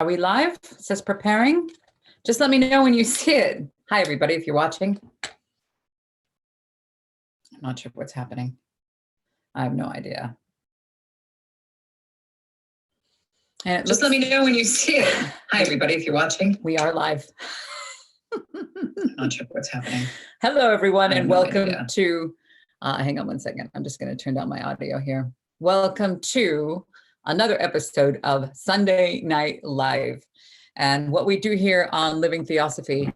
Are we live? It says preparing. Just let me know when you see it. Hi, everybody, if you're watching. I'm not sure what's happening. I have no idea. And just let me know when you see it. Hi, everybody, if you're watching. We are live. Not sure what's happening. Hello, everyone, and welcome to, hang on one second. I'm just going to turn down my audio here. Welcome to another episode of Sunday Night Live. And what we do here on Living Theosophy,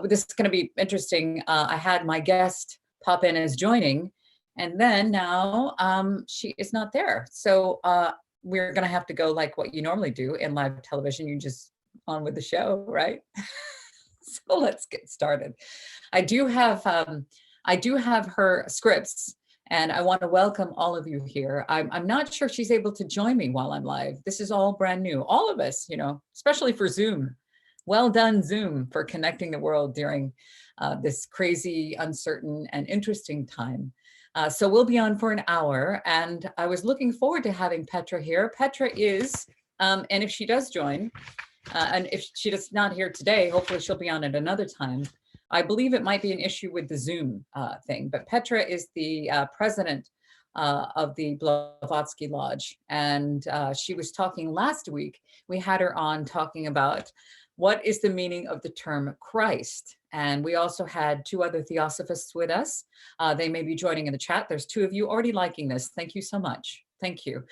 this is going to be interesting. I had my guest pop in as joining, and then now she is not there. So we're going to have to go like what you normally do in live television. You just on with the show, right? So let's get started. I do have her scripts, and I want to welcome all of you here. I'm not sure she's able to join me while I'm live. This is all brand new. All of us, you know, especially for Zoom. Well done, Zoom, for connecting the world during this crazy, uncertain, and interesting time. So we'll be on for an hour, and I was looking forward to having Petra here. Petra is, and if she does join, and if she does not here today, hopefully she'll be on at another time. I believe it might be an issue with the Zoom thing, but Petra is the president of the Blavatsky Lodge. And she was talking last week. We had her on talking about what is the meaning of the term Christ. And we also had two other Theosophists with us. They may be joining in the chat. There's two of you already liking this. Thank you so much. Thank you.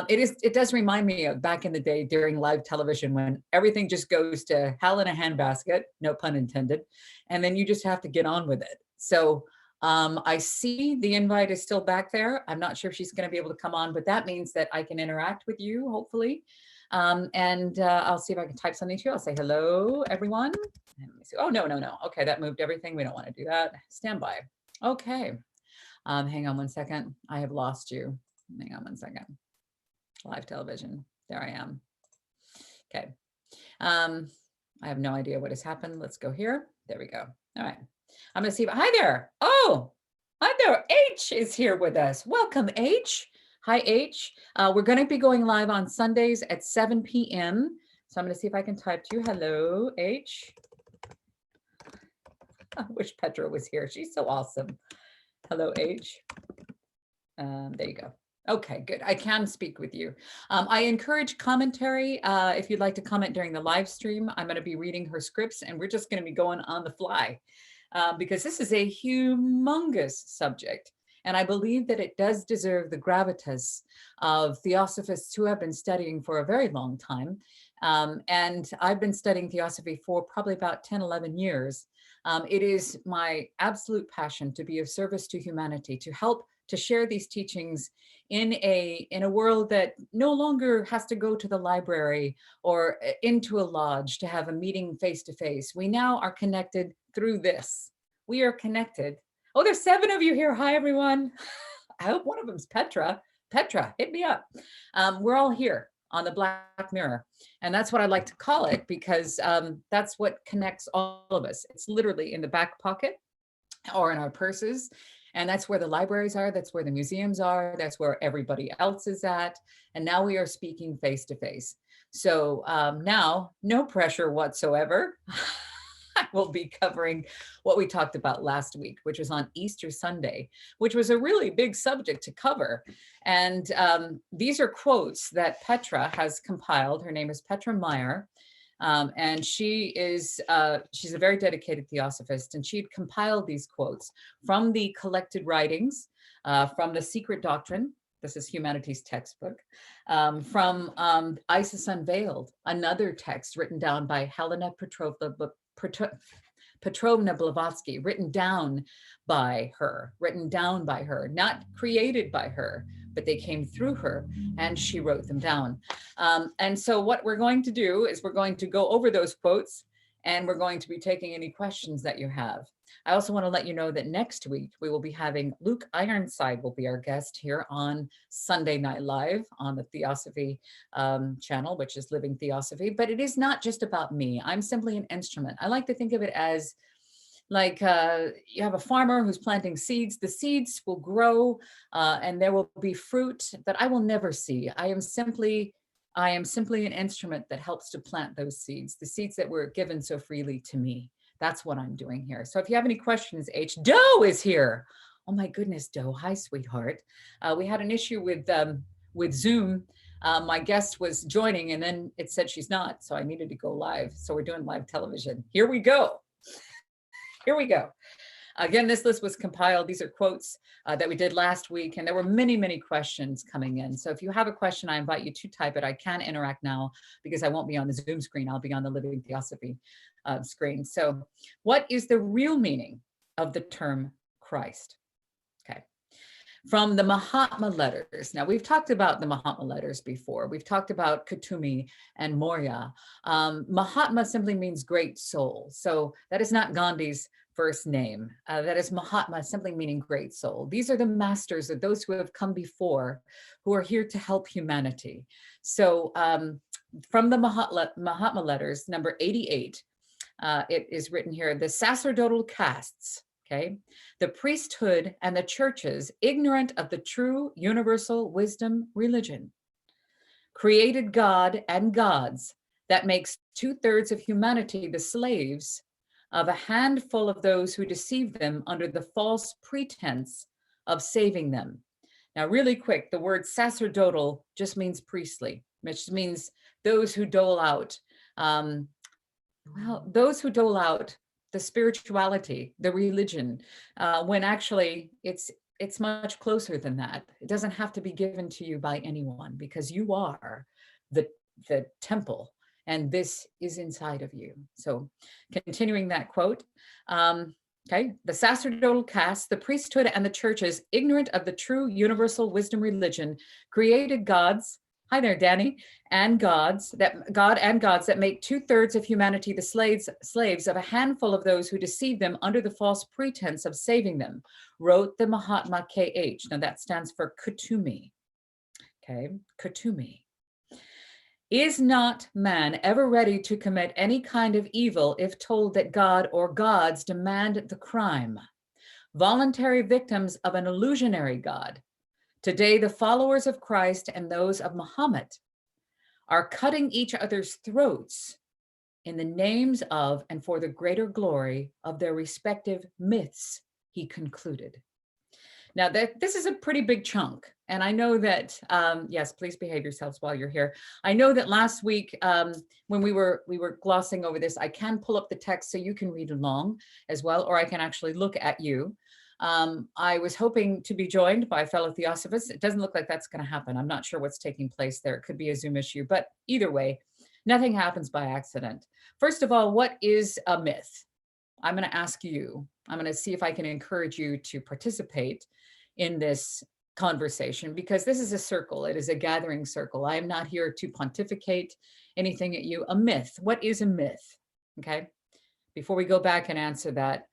It does remind me of back in the day during live television when everything just goes to hell in a handbasket, no pun intended, and then you just have to get on with it. So I see the invite is still back there. I'm not sure if she's going to be able to come on, but that means that I can interact with you, hopefully. And I'll see if I can type something to you. I'll say, hello, everyone. Let me see. Oh, no. Okay, that moved everything. We don't want to do that. Stand by. Okay. Hang on one second. I have lost you. Hang on one second. Live television. There I am. Okay. I have no idea what has happened. Let's go here. There we go. All right. I'm going to see. Hi there. Oh, hi there. H is here with us. Welcome, H. Hi, H. We're going to be going live on Sundays at 7 p.m. So I'm going to see if I can type to you. Hello, H. I wish Petra was here. She's so awesome. Hello, H. There you go. Okay, good. I can speak with you. I encourage commentary. If you'd like to comment during the live stream, I'm going to be reading her scripts, and we're just going to be going on the fly because this is a humongous subject. And I believe that it does deserve the gravitas of Theosophists who have been studying for a very long time. And I've been studying Theosophy for probably about 10, 11 years. It is my absolute passion to be of service to humanity, to help to share these teachings in a world that no longer has to go to the library or into a lodge to have a meeting face to face. We now are connected through this. We are connected. Oh, there's 7 of you here. Hi, everyone. I hope one of them's Petra. Petra, hit me up. We're all here on the Black Mirror. And that's what I like to call it because that's what connects all of us. It's literally in the back pocket or in our purses. And that's where the libraries are. That's where the museums are. That's where everybody else is at. And now we are speaking face to face. So now, no pressure whatsoever. I will be covering what we talked about last week, which was on Easter Sunday, which was a really big subject to cover. And these are quotes that Petra has compiled. Her name is Petra Meyer. And she's a very dedicated Theosophist, and she'd compiled these quotes from the collected writings, from the Secret Doctrine. This is Humanity's textbook, from Isis Unveiled, another text written down by Helena Petrovna Blavatsky, written down by her, not created by her, but they came through her and she wrote them down. And so what we're going to do is we're going to go over those quotes and we're going to be taking any questions that you have. I also want to let you know that next week we will be having Luke Ironside will be our guest here on Sunday Night Live on the Theosophy channel, which is Living Theosophy. But it is not just about me. I'm simply an instrument. I like to think of it as like you have a farmer who's planting seeds. The seeds will grow and there will be fruit that I will never see. I am simply I am simply an instrument that helps to plant those seeds, the seeds that were given so freely to me. That's what I'm doing here. So if you have any questions, Doe is here. Oh my goodness, Doe. Hi, sweetheart. We had an issue with Zoom. My guest was joining and then it said she's not, so I needed to go live. So we're doing live television. Here we go. Here we go. Again, this list was compiled. These are quotes that we did last week, and there were many, many questions coming in. So if you have a question, I invite you to type it. I can interact now because I won't be on the Zoom screen. I'll be on the Living Theosophy screen. So what is the real meaning of the term Christ? Okay. From the Mahatma letters. Now, we've talked about the Mahatma letters before. We've talked about Kutumi and Moria. Mahatma simply means great soul. So that is not Gandhi's first name. That is Mahatma, simply meaning great soul. These are the masters of those who have come before, who are here to help humanity. So from the Mahatma letters, number 88, it is written here, the sacerdotal castes, okay, the priesthood and the churches, ignorant of the true universal wisdom religion, created God and gods that makes 2/3 of humanity the slaves of a handful of those who deceive them under the false pretense of saving them. Now, really quick, the word sacerdotal just means priestly, which means those who dole out, those who dole out the spirituality, the religion, when actually it's much closer than that. It doesn't have to be given to you by anyone because you are the temple. And this is inside of you. So continuing that quote, okay, the sacerdotal caste, the priesthood and the churches, ignorant of the true universal wisdom religion, created gods, hi there, Danny, and gods that make 2/3 of humanity the slaves of a handful of those who deceive them under the false pretense of saving them, wrote the Mahatma KH. Now that stands for Kutumi, okay, Kutumi. Is not man ever ready to commit any kind of evil if told that God or gods demand the crime? Voluntary victims of an illusionary God. Today, the followers of Christ and those of Muhammad are cutting each other's throats in the names of and for the greater glory of their respective myths, he concluded. Now, this is a pretty big chunk. And I know that, yes, please behave yourselves while you're here. I know that last week when we were glossing over this, I can pull up the text so you can read along as well, or I can actually look at you. I was hoping to be joined by fellow Theosophists. It doesn't look like that's going to happen. I'm not sure what's taking place there. It could be a Zoom issue, but either way, nothing happens by accident. First of all, what is a myth? I'm going to ask you. I'm going to see if I can encourage you to participate in this conversation, because this is a circle. It is a gathering circle. I am not here to pontificate anything at you. A myth. What is a myth? Okay. Before we go back and answer that,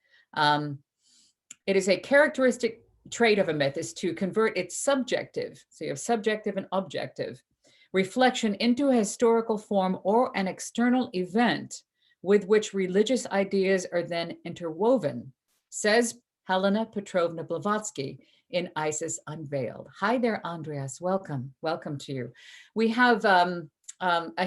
it is a characteristic trait of a myth is to convert its subjective, so you have subjective and objective, reflection into a historical form or an external event with which religious ideas are then interwoven, says Helena Petrovna Blavatsky in Isis Unveiled. Hi there, Andreas. Welcome. Welcome to you. We have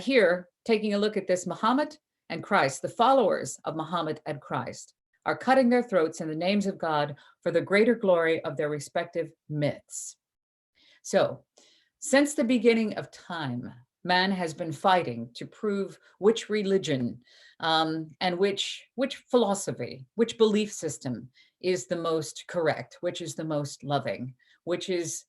here taking a look at this. Muhammad and Christ, the followers of Muhammad and Christ, are cutting their throats in the names of God for the greater glory of their respective myths. So, since the beginning of time, man has been fighting to prove which religion and which philosophy, which belief system is the most correct, which is the most loving, which is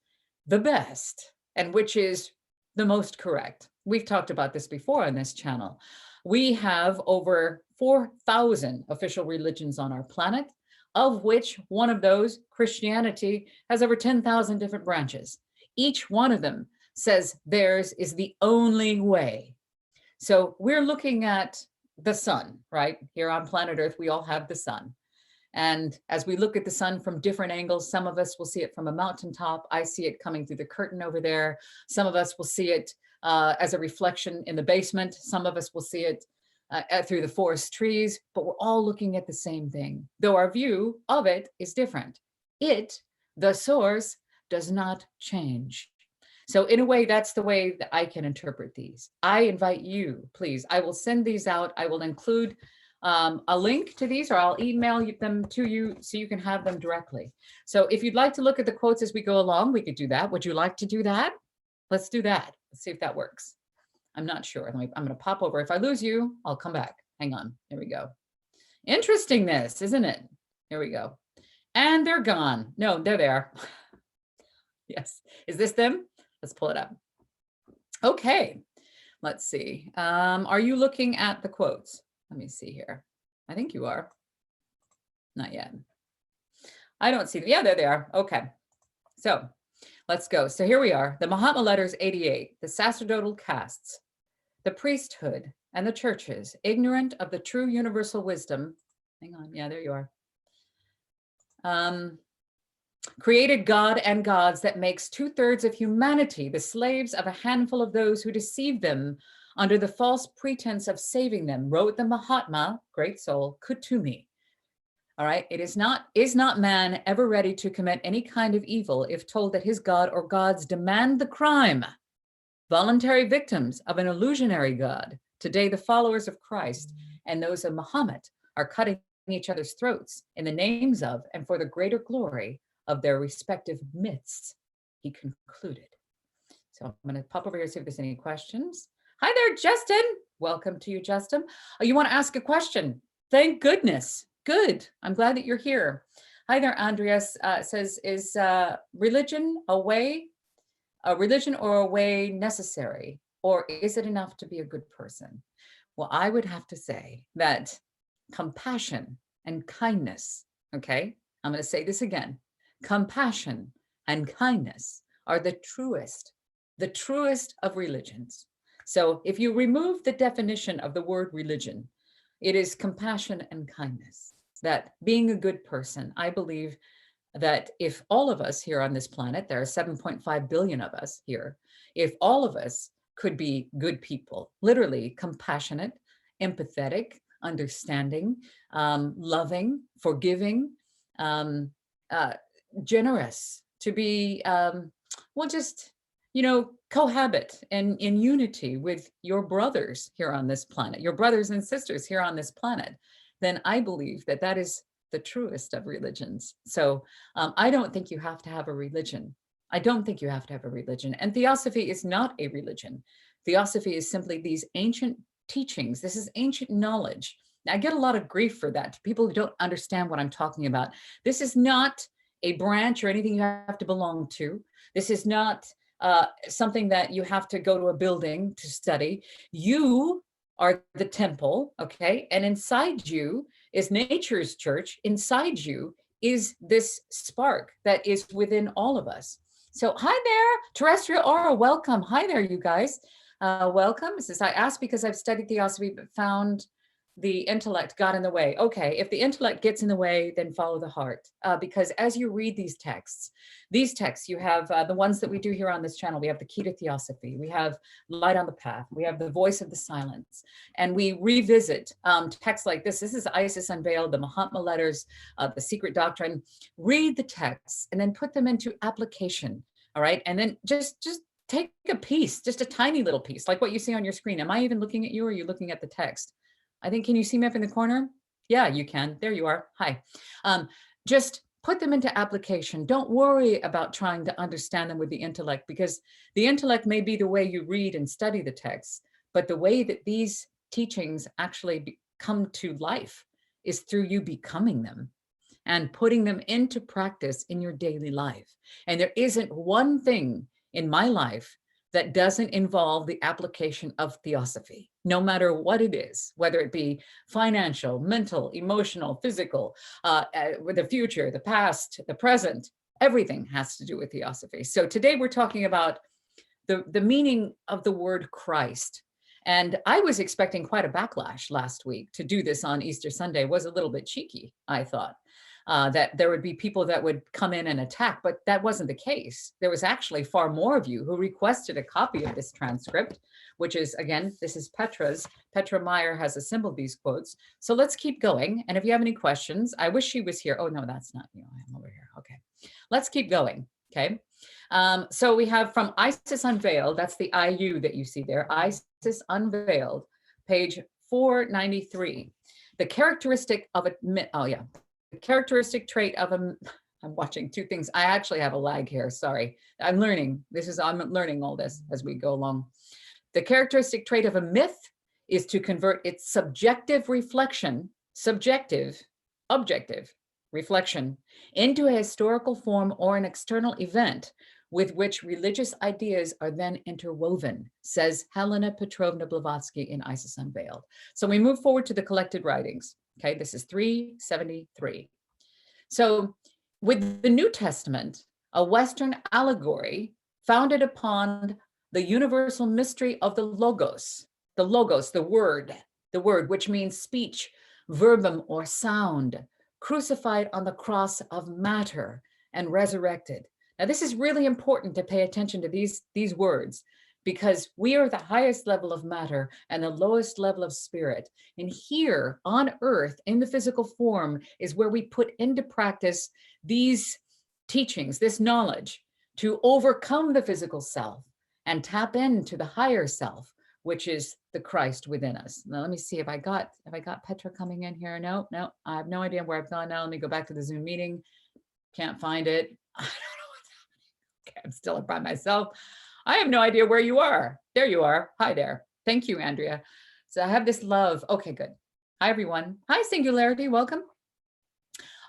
the best, and which is the most correct. We've talked about this before on this channel. We have over 4,000 official religions on our planet, of which one of those, Christianity, has over 10,000 different branches. Each one of them says theirs is the only way. So we're looking at the sun, right? Here on planet Earth, we all have the sun. And as we look at the sun from different angles, some of us will see it from a mountaintop. I see it coming through the curtain over there. Some of us will see it as a reflection in the basement. Some of us will see it through the forest trees, but we're all looking at the same thing, though our view of it is different. It, the source, does not change. So in a way, that's the way that I can interpret these. I invite you, please. I will send these out. I will include a link to these, or I'll email them to you so you can have them directly. So if you'd like to look at the quotes as we go along, we could do that. Would you like to do that? Let's do that. Let's see if that works. I'm not sure. I'm going to pop over. If I lose you, I'll come back. Hang on. There we go. Interesting this, isn't it? There we go. And they're gone. No, they're there. Yes. Is this them? Let's pull it up. Okay. Let's see. Are you looking at the quotes? Let me see here. I think you are. Not yet. I don't see them. Yeah, there they are. Okay. So let's go. So here we are. The Mahatma Letters 88, the sacerdotal castes, the priesthood, and the churches, ignorant of the true universal wisdom. Hang on. Yeah, there you are. Created God and gods that makes 2/3 of humanity the slaves of a handful of those who deceive them under the false pretense of saving them, wrote the Mahatma, great soul, Kutumi. All right, is not man ever ready to commit any kind of evil if told that his God or gods demand the crime? Voluntary victims of an illusionary God. Today, the followers of Christ and those of Muhammad are cutting each other's throats in the names of and for the greater glory of their respective myths, he concluded. So I'm going to pop over here and see if there's any questions. Hi there, Justin. Welcome to you, Justin. Oh, you want to ask a question? Thank goodness. Good. I'm glad that you're here. Hi there, Andreas says, is religion or a way necessary, or is it enough to be a good person? Well, I would have to say that compassion and kindness, okay? I'm going to say this again. Compassion and kindness are the truest of religions. So if you remove the definition of the word religion, it is compassion and kindness. That being a good person, I believe that if all of us here on this planet, there are 7.5 billion of us here, if all of us could be good people, literally compassionate, empathetic, understanding, loving, forgiving, generous, to be, just, cohabit and in unity with your brothers here on this planet, your brothers and sisters here on this planet, then I believe that that is the truest of religions. So I don't think you have to have a religion. I don't think you have to have a religion. And Theosophy is not a religion. Theosophy is simply these ancient teachings. This is ancient knowledge. I get a lot of grief for that. People who don't understand what I'm talking about. This is not a branch or anything you have to belong to. This is not something that you have to go to a building to study. You are the temple, okay? And inside you is nature's church. Inside you is this spark that is within all of us. So hi there, Terrestrial Aura, welcome. Hi there, you guys. Welcome. It says, I asked because I've studied Theosophy, but found the intellect got in the way. Okay, if the intellect gets in the way, then follow the heart. Because as you read these texts, you have the ones that we do here on this channel. We have the Key to Theosophy. We have Light on the Path. We have the Voice of the Silence. And we revisit texts like this. This is Isis Unveiled, the Mahatma Letters, the Secret Doctrine. Read the texts and then put them into application. All right, and then just take a piece, just a tiny little piece, like what you see on your screen. Am I even looking at you, or are you looking at the text? I think, can you see me up in the corner? Yeah, you can. There you are. Hi. Just put them into application. Don't worry about trying to understand them with the intellect, because the intellect may be the way you read and study the text, but the way that these teachings actually come to life is through you becoming them and putting them into practice in your daily life. And there isn't one thing in my life that doesn't involve the application of Theosophy, no matter what it is, whether it be financial, mental, emotional, physical, with the future, the past, the present, everything has to do with Theosophy. So today we're talking about the meaning of the word Christ. And I was expecting quite a backlash last week to do this on Easter Sunday. It was a little bit cheeky, I thought. That there would be people that would come in and attack, but that wasn't the case. There was actually far more of you who requested a copy of this transcript, which is, again, this is Petra's. Petra Meyer has assembled these quotes. So let's keep going. And if you have any questions, I wish she was here. Oh, no, that's not you. I'm over here. Okay, let's keep going. Okay. So we have from Isis Unveiled, that's the IU that you see there, Isis Unveiled, page 493. The characteristic of a, the characteristic trait of a, I'm watching two things. I actually have a lag here, sorry. I'm learning, I'm learning all this as we go along. The characteristic trait of a myth is to convert its subjective reflection, objective reflection, into a historical form or an external event with which religious ideas are then interwoven, says Helena Petrovna Blavatsky in Isis Unveiled. So we move forward to the collected writings. Okay, this is 373. So with the New Testament, a Western allegory founded upon the universal mystery of the logos, the word, which means speech, verbum, or sound, crucified on the cross of matter and resurrected. Now, this is really important to pay attention to these words, because we are the highest level of matter and the lowest level of spirit. And here on earth, in the physical form, is where we put into practice these teachings, this knowledge, to overcome the physical self and tap into the higher self, which is the Christ within us. Now, let me see if I got Petra coming in here. No, I have no idea where I've gone now. Let me go back to the Zoom meeting. Can't find it. I don't know what's happening. Okay, I'm still by myself. I have no idea where you are. There you are. Hi there. Thank you, Andrea. So I have this love. Okay, good. Hi, everyone. Hi, Singularity. Welcome.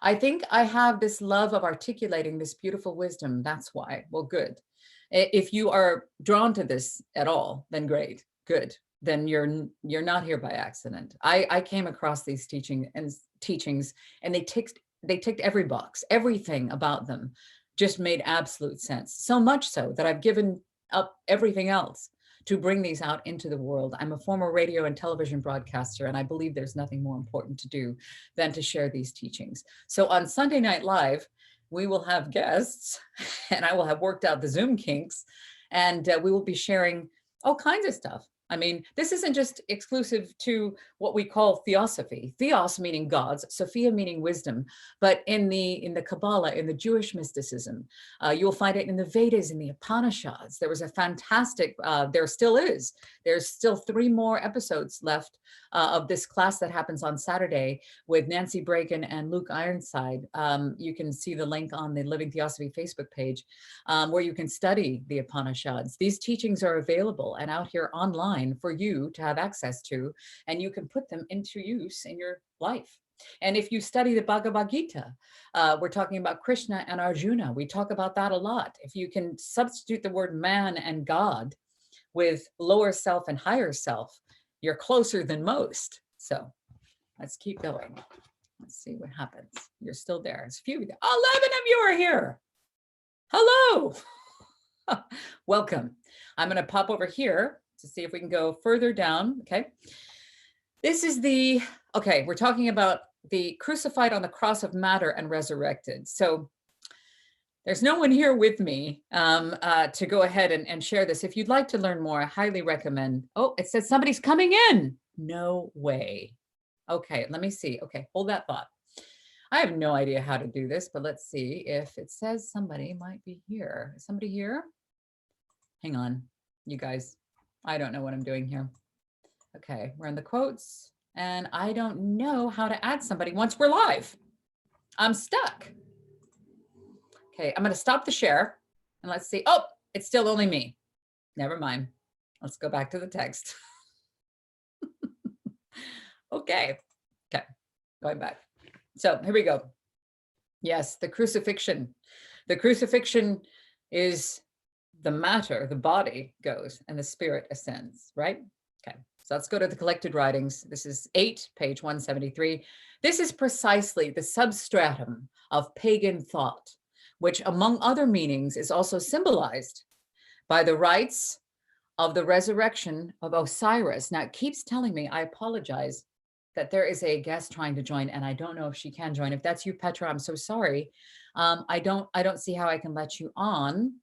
I think I have this love of articulating this beautiful wisdom. That's why. Well, good. If you are drawn to this at all, then great. Good. Then you're not here by accident. I came across these teachings, and they ticked every box. Everything about them just made absolute sense. So much so that I've given up everything else to bring these out into the world. I'm a former radio and television broadcaster, and I believe there's nothing more important to do than to share these teachings. So on Sunday Night Live, we will have guests, and I will have worked out the Zoom kinks, and we will be sharing all kinds of stuff. I mean, this isn't just exclusive to what we call Theosophy. Theos meaning gods, Sophia meaning wisdom. But in the Kabbalah, in the Jewish mysticism, you'll find it in the Vedas, in the Upanishads. There was a fantastic, there still is. There's still 3 more episodes left of this class that happens on Saturday with Nancy Bragan and Luke Ironside. You can see the link on the Living Theosophy Facebook page, where you can study the Upanishads. These teachings are available and out here online for you to have access to, and you can put them into use in your life. And if you study the Bhagavad Gita, we're talking about Krishna and Arjuna. We talk about that a lot. If you can substitute the word man and God with lower self and higher self, you're closer than most. So let's keep going. Let's see what happens. You're still there. It's a few. 11 of you are here. Hello. Welcome. I'm going to pop over here to see if we can go further down. Okay. This is okay, we're talking about the crucified on the cross of matter and resurrected. So there's no one here with me to go ahead and share this. If you'd like to learn more, I highly recommend. Oh, it says somebody's coming in. No way. Okay, let me see. Okay, hold that thought. I have no idea how to do this, but let's see if it says somebody might be here. Is somebody here? Hang on, you guys. I don't know what I'm doing here. Okay, we're in the quotes, and I don't know how to add somebody once we're live. I'm stuck. Okay, I'm going to stop the share, and let's see. Oh, it's still only me. Never mind. Let's go back to the text. Okay, going back. So here we go. Yes, the crucifixion. The crucifixion is the matter, the body goes, and the spirit ascends, right? Okay, so let's go to the collected writings. This is 8, page 173. This is precisely the substratum of pagan thought, which among other meanings is also symbolized by the rites of the resurrection of Osiris. Now it keeps telling me, I apologize, that there is a guest trying to join, and I don't know if she can join. If that's you, Petra, I'm so sorry. I don't see how I can let you on.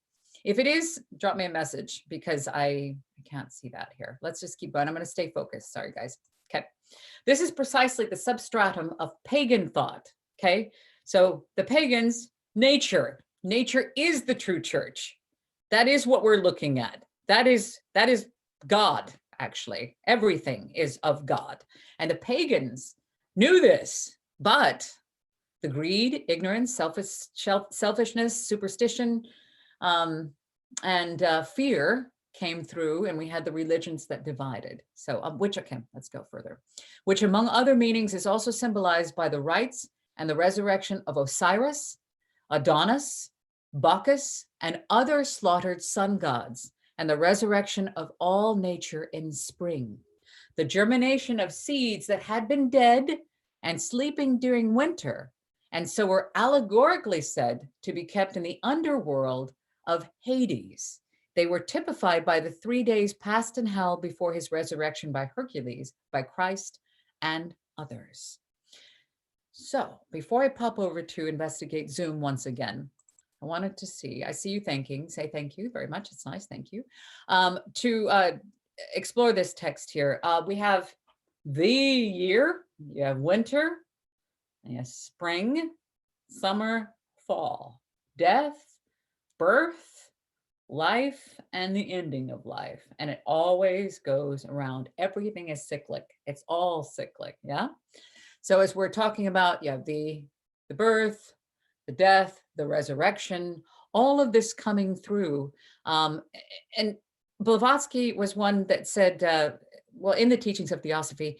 If it is, drop me a message, because I can't see that here. Let's just keep going. I'm going to stay focused. Sorry, guys. Okay. This is precisely the substratum of pagan thought. Okay. So the pagans, nature, Nature is the true church. That is what we're looking at. That is God, actually. Everything is of God. And the pagans knew this, but the greed, ignorance, selfishness, superstition, and fear came through, and we had the religions that divided. So let's go further. Which among other meanings is also symbolized by the rites and the resurrection of Osiris, Adonis, Bacchus, and other slaughtered sun gods, and the resurrection of all nature in spring. The germination of seeds that had been dead and sleeping during winter, and so were allegorically said to be kept in the underworld of Hades. They were typified by the 3 days passed in hell before his resurrection by Hercules, by Christ, and others. So before I pop over to investigate Zoom once again, I wanted to see, I see you thanking, say thank you very much. It's nice, thank you. To explore this text here, we have the year, you have winter, you have spring, summer, fall, death, birth, life, and the ending of life. And it always goes around. Everything is cyclic. It's all cyclic, yeah? So as we're talking about, you have the birth, the death, the resurrection, all of this coming through. And Blavatsky was one that said, well, in the teachings of Theosophy,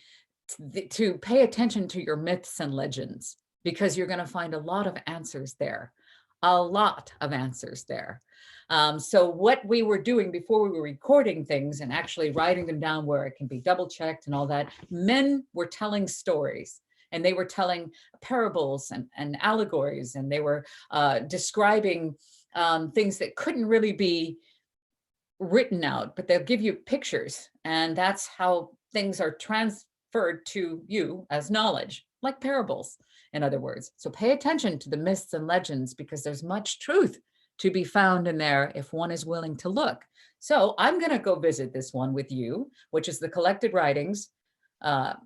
to pay attention to your myths and legends, because you're going to find a lot of answers there, a lot of answers there. So what we were doing before we were recording things and actually writing them down where it can be double checked and all that, men were telling stories. And they were telling parables and allegories, and they were describing things that couldn't really be written out, but they'll give you pictures. And that's how things are transferred to you as knowledge, like parables, in other words. So pay attention to the myths and legends, because there's much truth to be found in there if one is willing to look. So I'm going to go visit this one with you, which is the Collected Writings 8,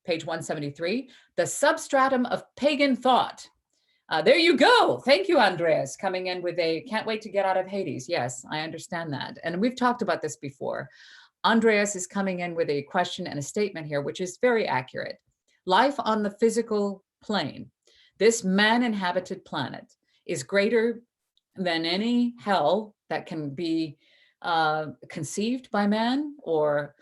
page 173, the substratum of pagan thought. There you go. Thank you, Andreas, coming in with a can't wait to get out of Hades. Yes, I understand that. And we've talked about this before. Andreas is coming in with a question and a statement here, which is very accurate. Life on the physical plane, this man-inhabited planet, is greater than any hell that can be conceived by man or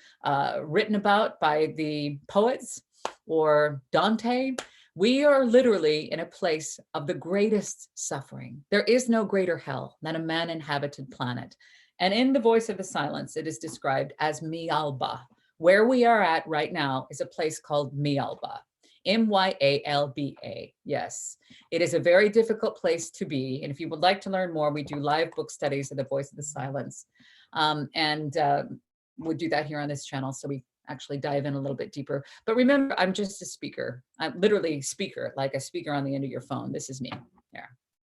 written about by the poets or Dante. We are literally in a place of the greatest suffering. There is no greater hell than a man-inhabited planet. And in The Voice of the Silence, it is described as Myalba. Where we are at right now is a place called Myalba, M-Y-A-L-B-A. Yes, it is a very difficult place to be. And if you would like to learn more, we do live book studies of The Voice of the Silence. We'll do that here on this channel, so we actually dive in a little bit deeper. But remember, I'm just a speaker. I'm literally speaker, like a speaker on the end of your phone. This is me. There,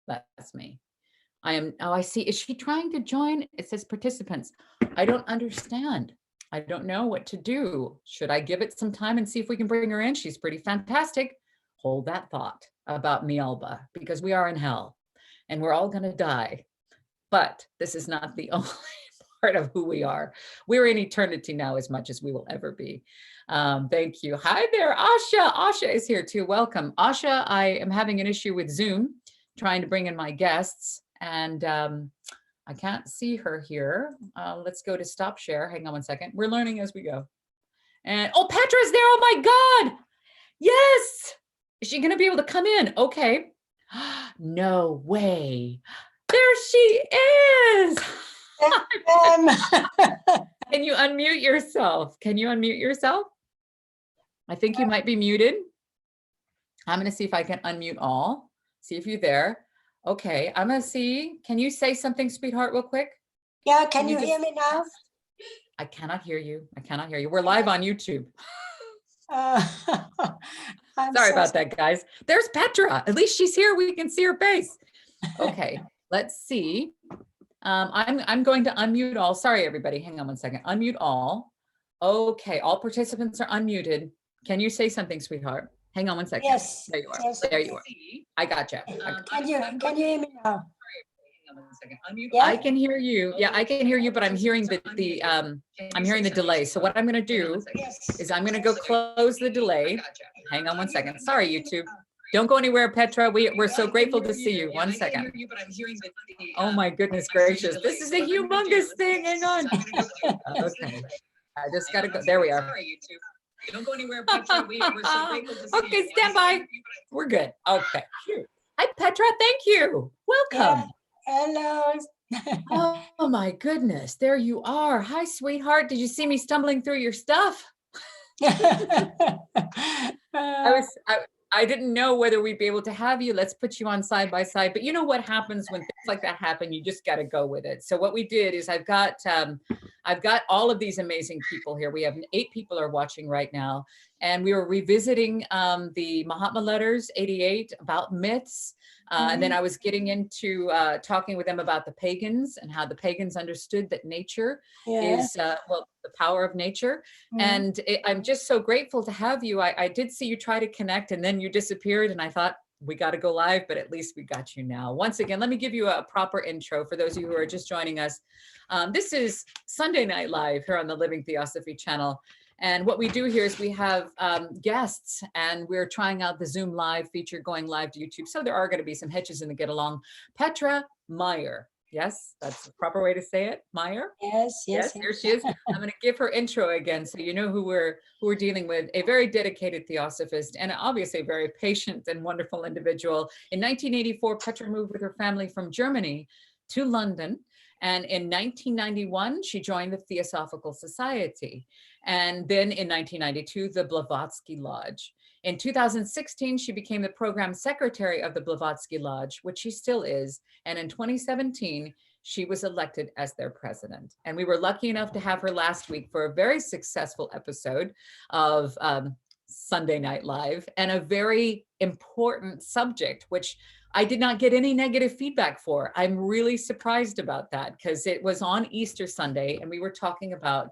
that's me. I am, oh, I see. Is she trying to join? It says participants. I don't understand. I don't know what to do. Should I give it some time and see if we can bring her in? She's pretty fantastic. Hold that thought about Myalba, because we are in hell and we're all going to die. But this is not the only part of who we are. We're in eternity now as much as we will ever be. Thank you. Hi there, Asha. Asha is here too. Welcome. Asha, I am having an issue with Zoom, trying to bring in my guests, and I can't see her here. Let's go to stop share. Hang on one second. We're learning as we go. And oh, Petra's there. Oh my God. Yes. Is she going to be able to come in? Okay. No way. There she is. Can you unmute yourself? Can you unmute yourself? I think you might be muted. I'm going to see if I can unmute all. See if you're there. Okay, I'm going to see. Can you say something, sweetheart, real quick? Yeah, can you hear me now? I cannot hear you. I cannot hear you. We're live on YouTube. Sorry about that, guys. There's Petra. At least she's here. We can see her face. Okay, let's see. I'm going to unmute all. Sorry, everybody. Hang on one second. Unmute all. Okay, all participants are unmuted. Can you say something, sweetheart? Hang on one second. Yes. There you are. Yes. There you are. I gotcha. Can you hear me now? Yeah. I can hear you. Yeah, I can hear you, but I'm hearing I'm hearing the delay. So what I'm going to do is I'm going to go close the delay. Hang on 1 second. Sorry, YouTube. Don't go anywhere, Petra. We're so grateful to see you. 1 second. Oh my goodness gracious. This is a humongous thing. Hang on. Okay. I just got to go. There we are. Don't go anywhere, Petra. We're so grateful to see you. Okay, stand by. We're good. Okay. Hi, Petra. Thank you. Welcome. Hello. Oh my goodness. There you are. Hi, sweetheart. Did you see me stumbling through your stuff? I didn't know whether we'd be able to have you. Let's put you on side by side. But you know what happens when things like that happen? You just got to go with it. So what we did is I've got all of these amazing people here. We have 8 people are watching right now. And we were revisiting the Mahatma Letters 88 about myths. And then I was getting into talking with them about the pagans and how the pagans understood that nature is, well, the power of nature. And I'm just so grateful to have you. I did see you try to connect and then you disappeared and I thought, we got to go live, but at least we got you now. Once again, let me give you a proper intro for those of you who are just joining us. This is Sunday Night Live here on the Living Theosophy channel. And what we do here is we have guests and we're trying out the Zoom live feature going live to YouTube. So there are going to be some hitches in the get along. Petra Meyer. Yes, that's the proper way to say it. Meyer? Yes. Here she is. I'm going to give her intro again so you know who we're dealing with. A very dedicated theosophist and obviously a very patient and wonderful individual. In 1984, Petra moved with her family from Germany to London. And in 1991, she joined the Theosophical Society. And then in 1992, the Blavatsky Lodge. In 2016, she became the program secretary of the Blavatsky Lodge, which she still is. And in 2017, she was elected as their president. And we were lucky enough to have her last week for a very successful episode of Sunday Night Live and a very important subject, which I did not get any negative feedback for. I'm really surprised about that because it was on Easter Sunday and we were talking about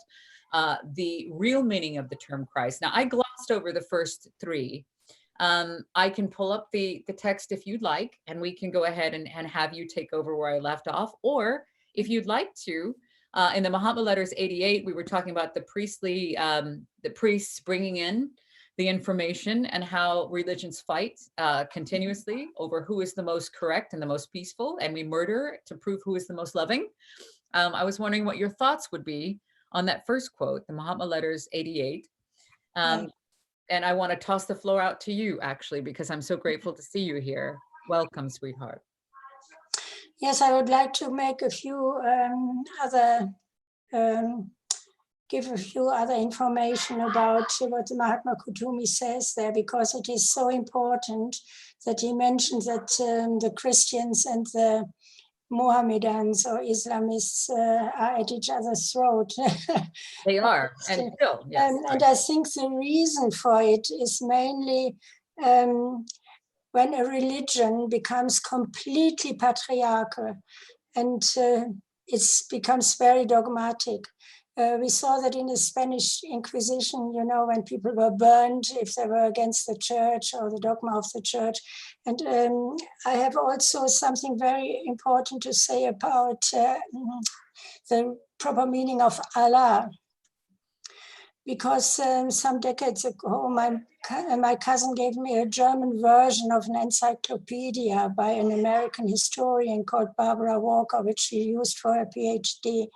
the real meaning of the term Christ. Now I glossed over the first 3. I can pull up the text if you'd like, and we can go ahead and have you take over where I left off. Or if you'd like to, in the Mahatma Letters 88, we were talking about the priests bringing in the information and how religions fight continuously over who is the most correct and the most peaceful, and we murder to prove who is the most loving. I was wondering what your thoughts would be on that first quote, the Mahatma Letters 88. And I want to toss the floor out to you, actually, because I'm so grateful to see you here. Welcome, sweetheart. Yes, I would like to make a few give a few other information about what Mahatma Kutumi says there, because it is so important that he mentions that the Christians and the Mohammedans or Islamists are at each other's throat. They are, and still, yes. And I think the reason for it is mainly when a religion becomes completely patriarchal and it becomes very dogmatic. We saw that in the Spanish Inquisition, you know, when people were burned if they were against the church or the dogma of the church. And I have also something very important to say about the proper meaning of Allah. Because some decades ago, my cousin gave me a German version of an encyclopedia by an American historian called Barbara Walker, which she used for her PhD.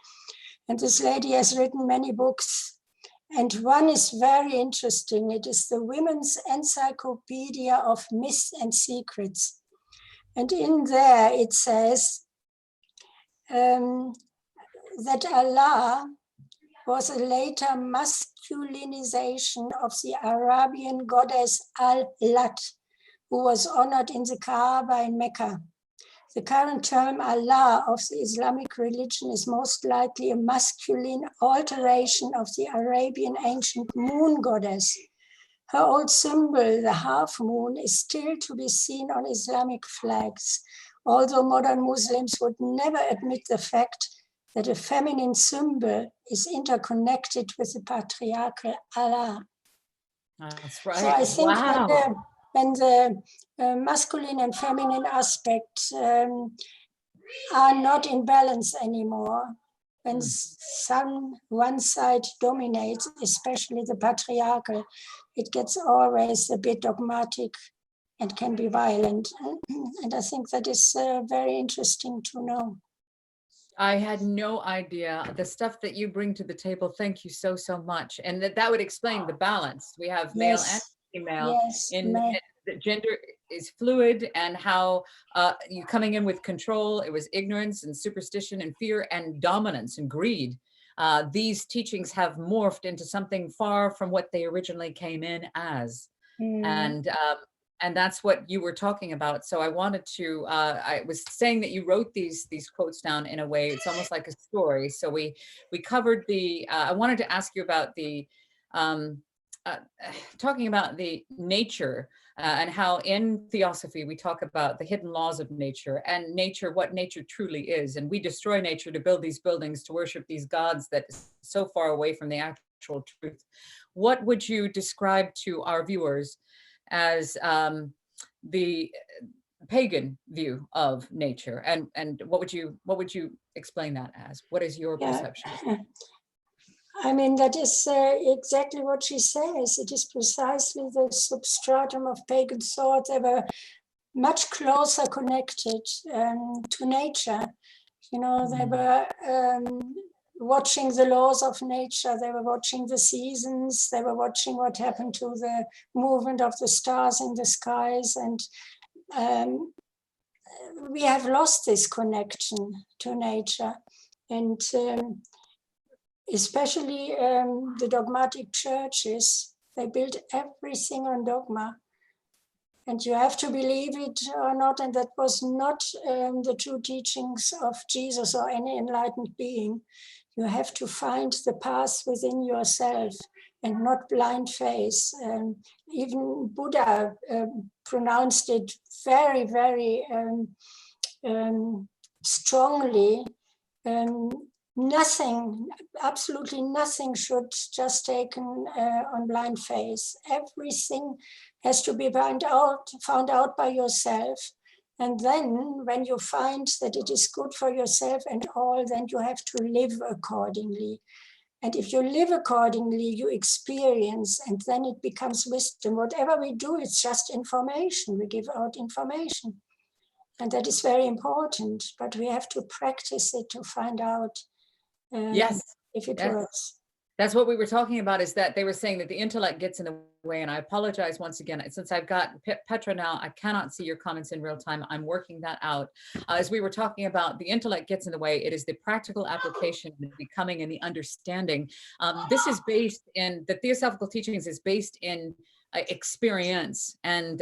And this lady has written many books. And one is very interesting. It is the Women's Encyclopedia of Myths and Secrets. And in there it says that Allah was a later masculinization of the Arabian goddess Al-Lat, who was honored in the Kaaba in Mecca. The current term Allah of the Islamic religion is most likely a masculine alteration of the Arabian ancient moon goddess. Her old symbol, the half moon, is still to be seen on Islamic flags, although modern Muslims would never admit the fact that a feminine symbol is interconnected with the patriarchal Allah. That's right. So I think when the masculine and feminine aspect are not in balance anymore. When one side dominates, especially the patriarchal, it gets always a bit dogmatic and can be violent. And I think that is very interesting to know. I had no idea the stuff that you bring to the table. Thank you so, so much. And that would explain the balance. We have male and female. The gender is fluid, and how you coming in with control, it was ignorance and superstition and fear and dominance and greed. These teachings have morphed into something far from what they originally came in as. And that's what you were talking about. So I wanted to, I was saying that you wrote these quotes down in a way, it's almost like a story. So we covered I wanted to ask you about talking about the nature and how in Theosophy we talk about the hidden laws of nature and nature, what nature truly is. And we destroy nature to build these buildings, to worship these gods that is so far away from the actual truth. What would you describe to our viewers as the pagan view of nature, and what would you explain that as? What is your perception? I mean, that is exactly what she says. It is precisely the substratum of pagan thought. They were much closer connected to nature. You know, they were watching the laws of nature. They were watching the seasons. They were watching what happened to the movement of the stars in the skies. And we have lost this connection to nature. And especially the dogmatic churches, they built everything on dogma. And you have to believe it or not. And that was not the true teachings of Jesus or any enlightened being. You have to find the path within yourself and not blind faith. Even Buddha pronounced it very, very strongly. Nothing, absolutely nothing should just taken on blind faith. Everything has to be found out by yourself. And then when you find that it is good for yourself and all, then you have to live accordingly. And if you live accordingly, you experience, and then it becomes wisdom. Whatever we do, it's just information. We give out information. And that is very important, but we have to practice it to find out if it works. That's what we were talking about, is that they were saying that the intellect gets in the way. And I apologize once again, since I've got Petra now, I cannot see your comments in real time. I'm working that out. As we were talking about, the intellect gets in the way. It is the practical application, the becoming, and the understanding. This is based in, the Theosophical teachings is based in experience and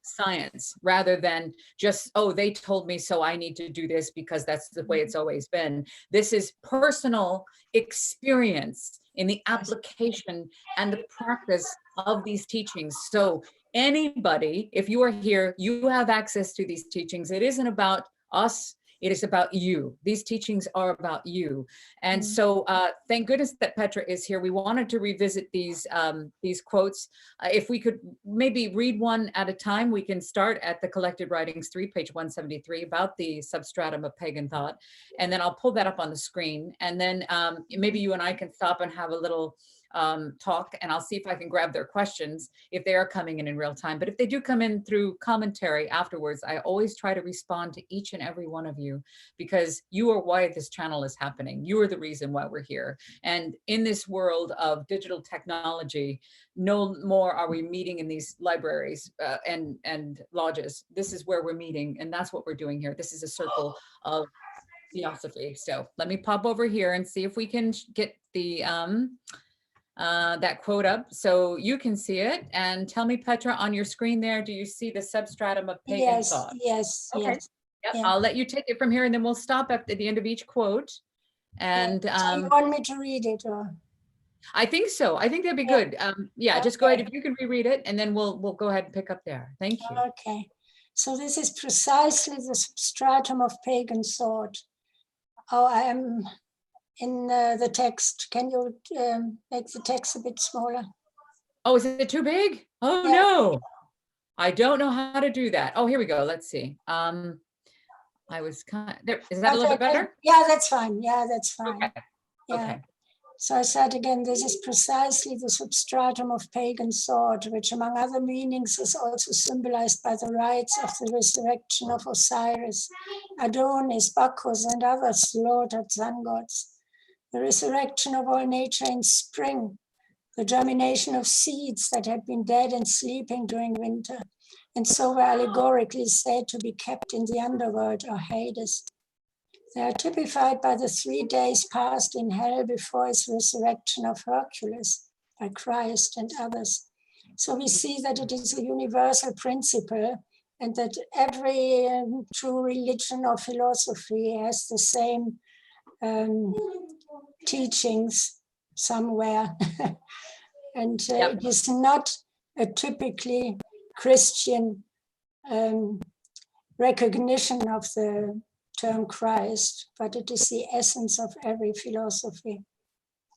science, rather than just, oh, they told me so I need to do this because that's the way it's always been. This is personal experience in the application and the practice of these teachings. So anybody, if you are here, you have access to these teachings. It isn't about us. It is about you. These teachings are about you. And so thank goodness that Petra is here. We wanted to revisit these quotes. If we could maybe read one at a time, we can start at the Collected Writings 3, page 173, about the substratum of pagan thought. And then I'll pull that up on the screen. And then maybe you and I can stop and have a little talk, and I'll see if I can grab their questions if they are coming in real time. But if they do come in through commentary afterwards, I always try to respond to each and every one of you, because you are why this channel is happening. You are the reason why we're here. And in this world of digital technology, no more are we meeting in these libraries and lodges. This is where we're meeting, and that's what we're doing here. This is a circle of Theosophy. So let me pop over here and see if we can get the that quote up so you can see it. And tell me, Petra, on your screen there, do you see the substratum of pagan thought? Yes. Yep, yeah. I'll let you take it from here, and then we'll stop at the end of each quote. And do you want me to read it, or? I think so. I think that'd be good. Just go ahead, if you can reread it, and then we'll go ahead and pick up there. Thank you. Okay, so this is precisely the substratum of pagan thought. Oh, I am in the text. Can you make the text a bit smaller? Oh, is it too big? Oh, no. I don't know how to do that. Oh, here we go. Let's see. I was kind of, there, is that a little bit better? Yeah, that's fine. Yeah, that's fine. Okay. Yeah. Okay. So I said again, this is precisely the substratum of pagan thought, which among other meanings is also symbolized by the rites of the resurrection of Osiris, Adonis, Bacchus, and other slaughtered sun gods. The resurrection of all nature in spring, the germination of seeds that had been dead and sleeping during winter, and so were allegorically said to be kept in the underworld or Hades. They are typified by the 3 days passed in hell before his resurrection of Hercules by Christ and others. So we see that it is a universal principle and that every true religion or philosophy has the same teachings somewhere. And it is not a typically Christian recognition of the term Christ, but it is the essence of every philosophy.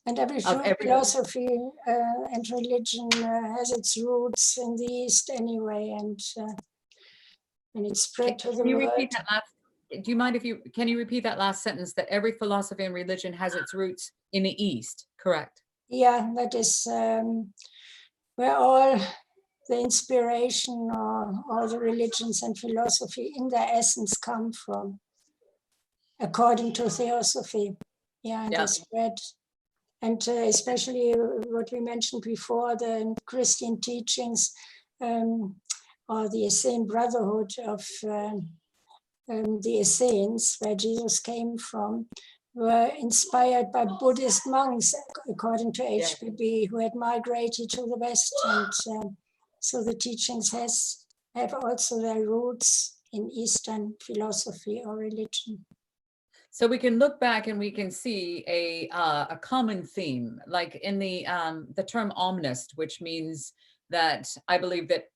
And every philosophy and religion has its roots in the East anyway, and it spread to the world. Can you repeat that last? Do you mind if you, can you repeat that last sentence, that every philosophy and religion has its roots in the East, correct? Yeah, that is where all the inspiration or all the religions and philosophy in their essence come from, according to Theosophy. Yeah, and they spread. And especially what we mentioned before, the Christian teachings or the Essene Brotherhood of the Essenes, where Jesus came from, were inspired by Buddhist monks, according to HPB, who had migrated to the West. And so the teachings have also their roots in Eastern philosophy or religion. So we can look back and we can see a common theme, like in the term omnist, which means that I believe that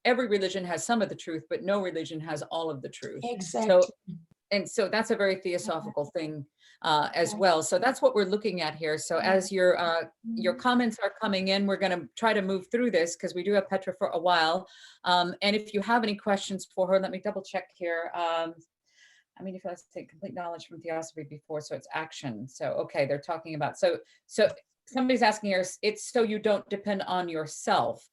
every religion has some of the truth, but no religion has all of the truth. Exactly. So that's a very theosophical thing as well. So that's what we're looking at here. So as your comments are coming in, we're going to try to move through this because we do have Petra for a while. And if you have any questions for her, let me double check here. I mean, if I say complete knowledge from Theosophy before, so it's action. So, okay, they're talking about, so somebody's asking here, it's so you don't depend on yourself.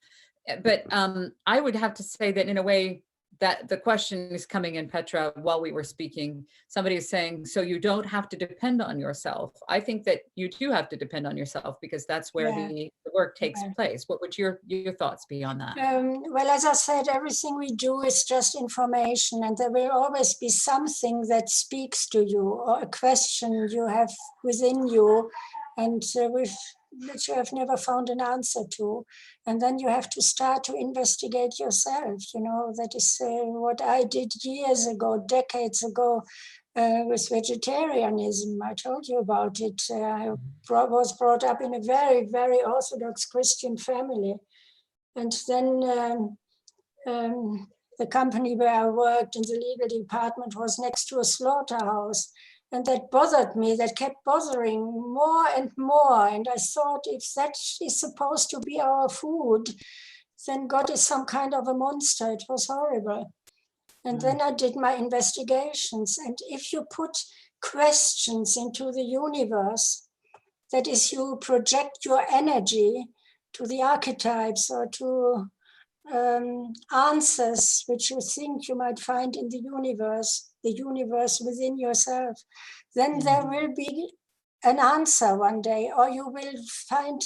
But I would have to say that in a way that the question is coming in, Petra, while we were speaking, somebody is saying, so you don't have to depend on yourself. I think that you do have to depend on yourself because that's where the work takes place. What would your thoughts be on that? Well, as I said, everything we do is just information, and there will always be something that speaks to you or a question you have within you and which you have never found an answer to. And then you have to start to investigate yourself. You know, that is what I did years ago, decades ago, with vegetarianism. I told you about it. I was brought up in a very, very Orthodox Christian family. And then the company where I worked in the legal department was next to a slaughterhouse. And that bothered me, that kept bothering more and more. And I thought, if that is supposed to be our food, then God is some kind of a monster. It was horrible. And then I did my investigations. And if you put questions into the universe, that is, you project your energy to the archetypes or to answers which you think you might find in the universe within yourself, then there will be an answer one day, or you will find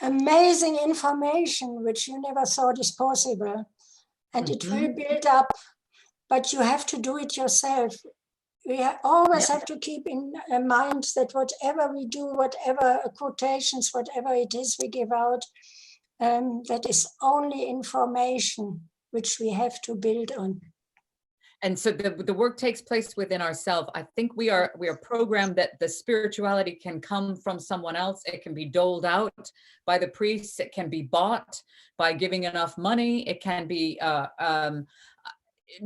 amazing information which you never thought is possible. And it will build up, but you have to do it yourself. We always have to keep in mind that whatever we do, whatever quotations, whatever it is we give out, that is only information which we have to build on. And so the work takes place within ourselves. I think we are programmed that the spirituality can come from someone else. It can be doled out by the priests. It can be bought by giving enough money. It can be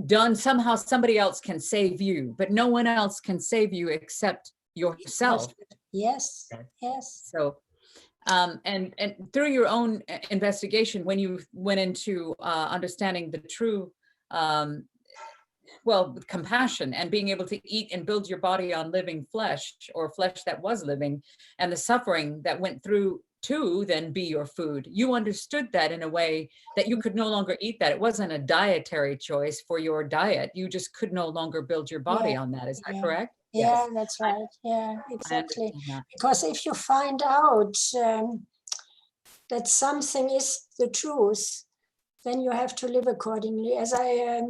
done somehow. Somebody else can save you, but no one else can save you except yourself. Yes. So and through your own investigation, when you went into understanding the true well, compassion and being able to eat and build your body on living flesh, or flesh that was living, and the suffering that went through to then be your food. You understood that in a way that you could no longer eat that. It wasn't a dietary choice for your diet. You just could no longer build your body on that. Is that correct? Yeah, that's right. Yeah, exactly. Because if you find out that something is the truth, then you have to live accordingly. As I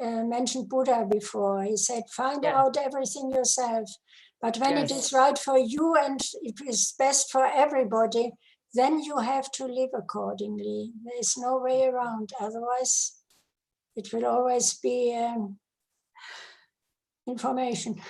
mentioned Buddha before, he said, find out everything yourself. But when it is right for you and it is best for everybody, then you have to live accordingly. There is no way around. Otherwise, it will always be information.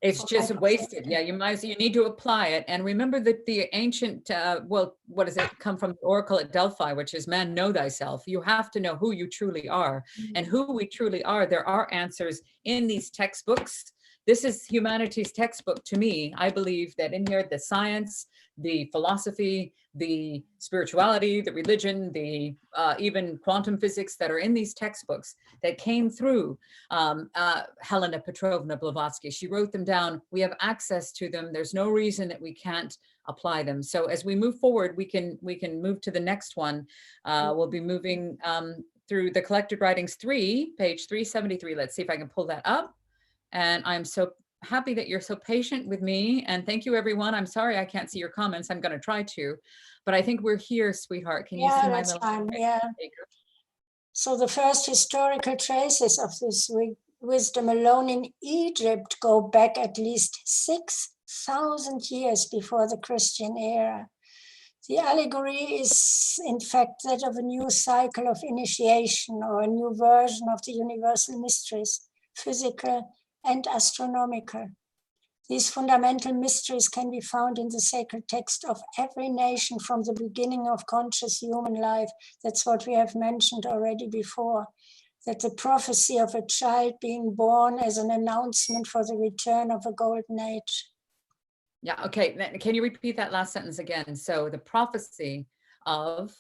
It's just wasted. Yeah, you need to apply it. And remember that the ancient, well, what does it come from? The Oracle at Delphi, which is man, know thyself. You have to know who you truly are. And who we truly are. There are answers in these textbooks. This is humanity's textbook to me. I believe that in here, the science, the philosophy, the spirituality, the religion, the even quantum physics that are in these textbooks that came through Helena Petrovna Blavatsky. She wrote them down. We have access to them. There's no reason that we can't apply them. So as we move forward, we can move to the next one. We'll be moving through the Collected Writings 3, page 373. Let's see if I can pull that up. And I'm so happy that you're so patient with me. And thank you, everyone. I'm sorry I can't see your comments. I'm going to try to, but I think we're here, sweetheart. Can you see my little? Fine. Yeah. So the first historical traces of this wisdom alone in Egypt go back at least 6,000 years before the Christian era. The allegory is, in fact, that of a new cycle of initiation or a new version of the universal mysteries, physical and astronomical. These fundamental mysteries can be found in the sacred text of every nation from the beginning of conscious human life. That's what we have mentioned already before, that the prophecy of a child being born as an announcement for the return of a golden age. Yeah, okay. Can you repeat that last sentence again? So the prophecy of,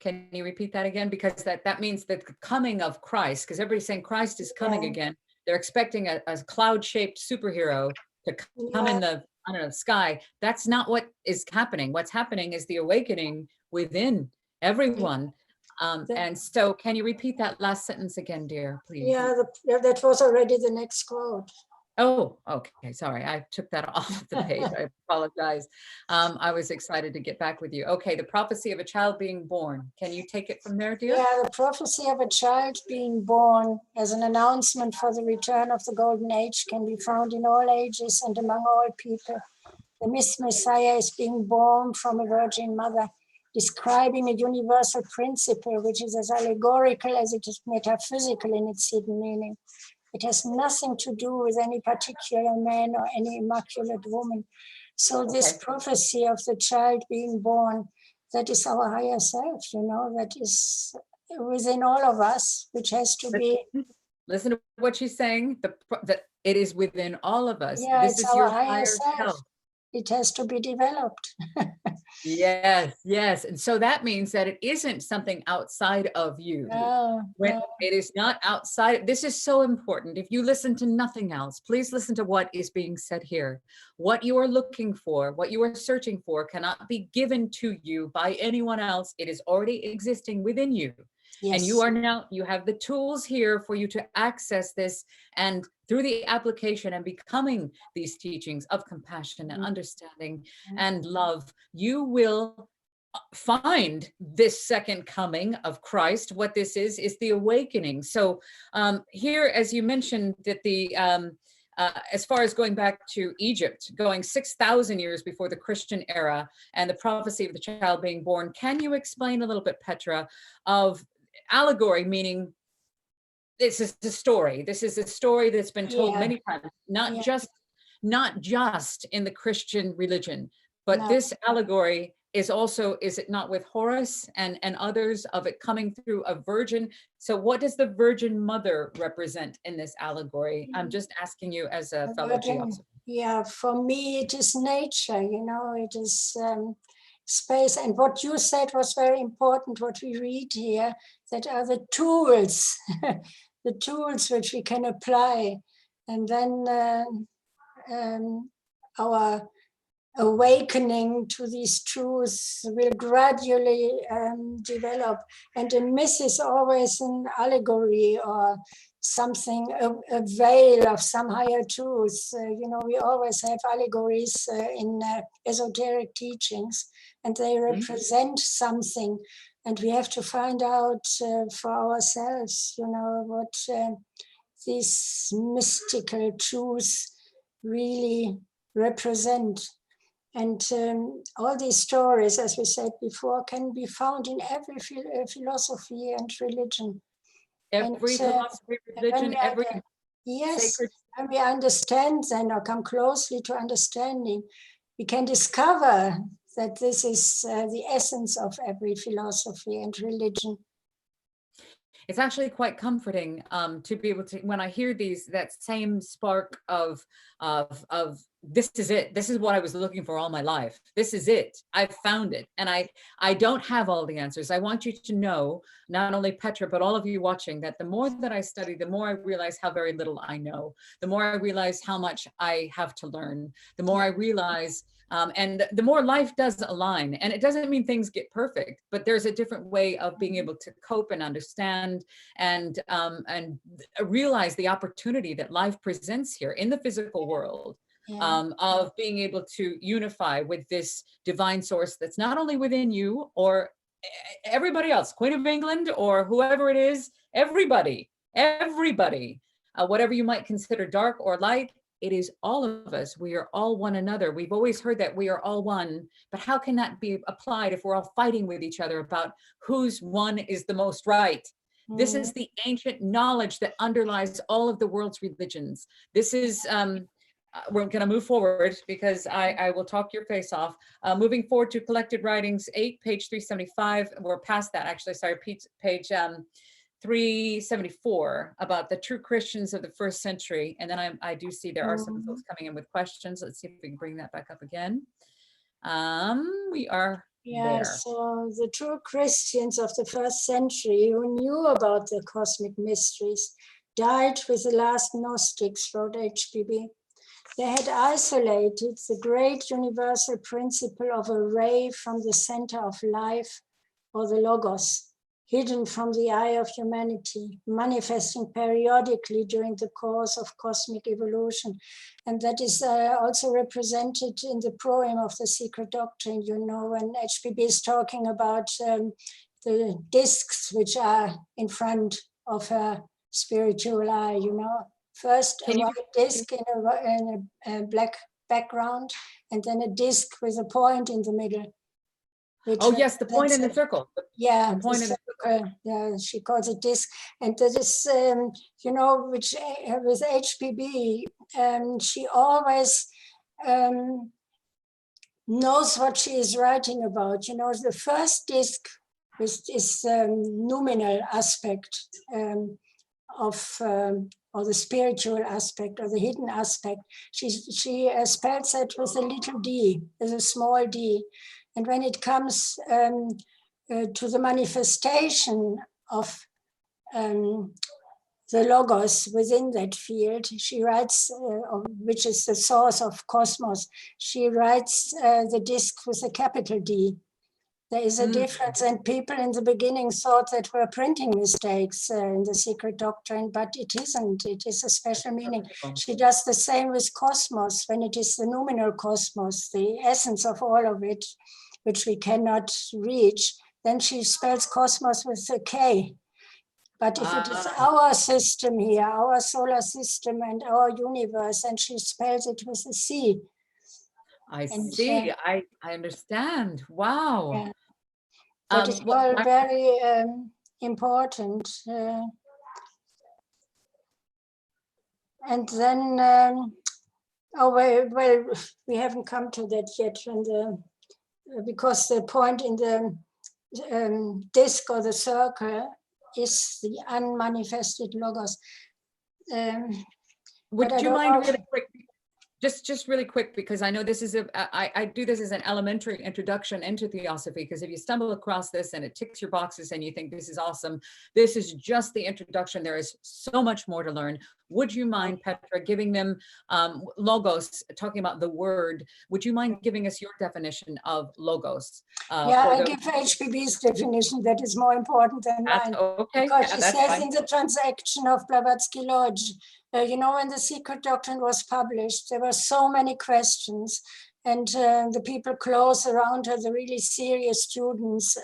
can you repeat that again? Because that means that the coming of Christ, because everybody's saying Christ is coming again. They're expecting a cloud-shaped superhero to come in the, I don't know, sky. That's not what is happening. What's happening is the awakening within everyone. And so can you repeat that last sentence again, dear, please? Yeah, that was already the next quote. Oh, okay. Sorry, I took that off the page. I apologize. I was excited to get back with you. Okay, the prophecy of a child being born. Can you take it from there, dear? Yeah, the prophecy of a child being born as an announcement for the return of the golden age can be found in all ages and among all people. The Messiah is being born from a virgin mother, describing a universal principle which is as allegorical as it is metaphysical in its hidden meaning. It has nothing to do with any particular man or any immaculate woman. So this prophecy of the child being born, that is our higher self, that is within all of us, which has to be. Listen to what she's saying, that it is within all of us. Yeah, this is your higher self. It has to be developed. Yes. And so that means that it isn't something outside of you. It is not outside. This is so important. If you listen to nothing else, please listen to what is being said here. What you are looking for, what you are searching for cannot be given to you by anyone else. It is already existing within you. Yes. And you have the tools here for you to access this, and through the application and becoming these teachings of compassion and understanding and love, you will find this second coming of Christ. What this is the awakening. So here, as you mentioned, that the as far as going back to Egypt, going 6,000 years before the Christian era and the prophecy of the child being born, can you explain a little bit, Petra, of allegory, meaning this is the story. This is a story that's been told many times, not just in the Christian religion, but this allegory is also, is it not with Horus and others, of it coming through a virgin? So what does the Virgin Mother represent in this allegory? I'm just asking you as a fellow Theosopher. Yeah, for me, it is nature, it is space. And what you said was very important, what we read here, that are the tools the tools which we can apply, and then our awakening to these truths will gradually develop. And a myth is always an allegory or something, a veil of some higher truth. You know, we always have allegories in esoteric teachings, and they represent something. And we have to find out for ourselves, you know, what these mystical truths really represent. And all these stories, as we said before, can be found in every philosophy and religion. Every philosophy, religion, every yes, sacred. when we understand then, or come closely to understanding, we can discover that this is the essence of every philosophy and religion. It's actually quite comforting to be able to, when I hear that same spark of this is it. This is what I was looking for all my life. This is it. I've found it. And I don't have all the answers. I want you to know, not only Petra, but all of you watching, that the more that I study, the more I realize how very little I know. The more I realize how much I have to learn. The more I realize, and the more life does align. And it doesn't mean things get perfect, but there's a different way of being able to cope and understand and realize the opportunity that life presents here in the physical world. Of being able to unify with this divine source that's not only within you or everybody else, Queen of England or whoever it is, everybody, whatever you might consider dark or light, it is all of us. We are all one another. We've always heard that we are all one, but how can that be applied if we're all fighting with each other about whose one is the most right? This is the ancient knowledge that underlies all of the world's religions. This is, we're going to move forward because I will talk your face off. Moving forward to Collected Writings 8, page 375. We're past that, actually. Sorry, page 374, about the true Christians of the first century. And then I do see there are some folks coming in with questions. Let's see if we can bring that back up again. We are there. So the true Christians of the first century who knew about the cosmic mysteries died with the last Gnostics, wrote HPB. They had isolated the great universal principle of a ray from the center of life, or the logos, hidden from the eye of humanity, manifesting periodically during the course of cosmic evolution. And that is also represented in the proem of the Secret Doctrine, you know, when HPB is talking about the discs which are in front of her spiritual eye, you know. First, a white disc in a black background, and then a disc with a point in the middle. Oh yes, the point in the circle. Yeah, the point in the circle. Yeah, she calls it disc, and that is, you know, which with HPB, she always knows what she is writing about. You know, the first disc is nominal aspect of. Or the spiritual aspect or the hidden aspect. She spells it with a little d, with a small d. And when it comes to the manifestation of the logos within that field, she writes, which is the source of cosmos, she writes the disc with a capital D. There is a difference, and people in the beginning thought that were printing mistakes in the Secret Doctrine, but it isn't. It is a special meaning. She does the same with cosmos, when it is the nominal cosmos, the essence of all of it, which we cannot reach. Then she spells cosmos with a K. But if it is our system here, our solar system and our universe, and she spells it with a C. I see. I understand. Wow. Yeah. That is all very important. And then, well, we haven't come to that yet, because the point in the disc or the circle is the unmanifested logos. Would you mind really quick? Just really quick, because I know this is I do this as an elementary introduction into Theosophy, because if you stumble across this and it ticks your boxes and you think this is awesome, this is just the introduction. There is so much more to learn. Would you mind, Petra, giving them logos, talking about the word? Would you mind giving us your definition of logos? Yeah, I give HPB's definition, that is more important than mine. Okay. Because yeah, she says fine. in the transaction of Blavatsky Lodge, you know, when the Secret Doctrine was published, there were so many questions, and the people close around her, the really serious students,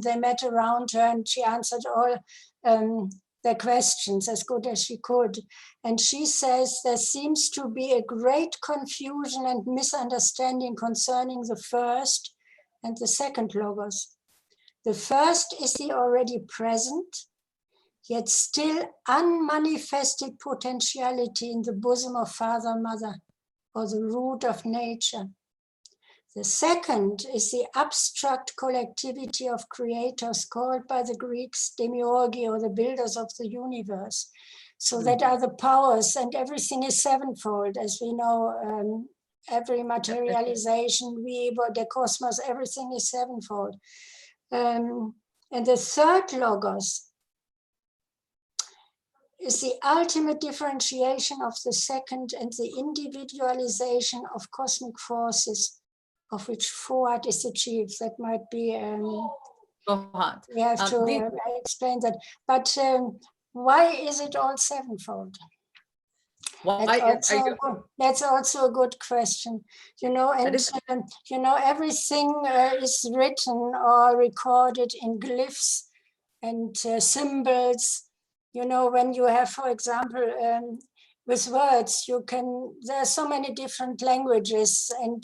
they met around her, and she answered all their questions as good as she could. And she says there seems to be a great confusion and misunderstanding concerning the first and the second logos. The first is the already present, yet still unmanifested potentiality in the bosom of Father, Mother, or the root of nature. The second is the abstract collectivity of creators called by the Greeks demiurgi, or the builders of the universe. So that are the powers, and everything is sevenfold, as we know. Every materialization, the cosmos, everything is sevenfold. And the third logos is the ultimate differentiation of the second and the individualization of cosmic forces, of which Fohat is the chief. That might be, we have to explain that. But why is it all sevenfold? That's also a good question, you know, and you know, everything is written or recorded in glyphs and symbols. You know, when you have, for example, with words, there are so many different languages, and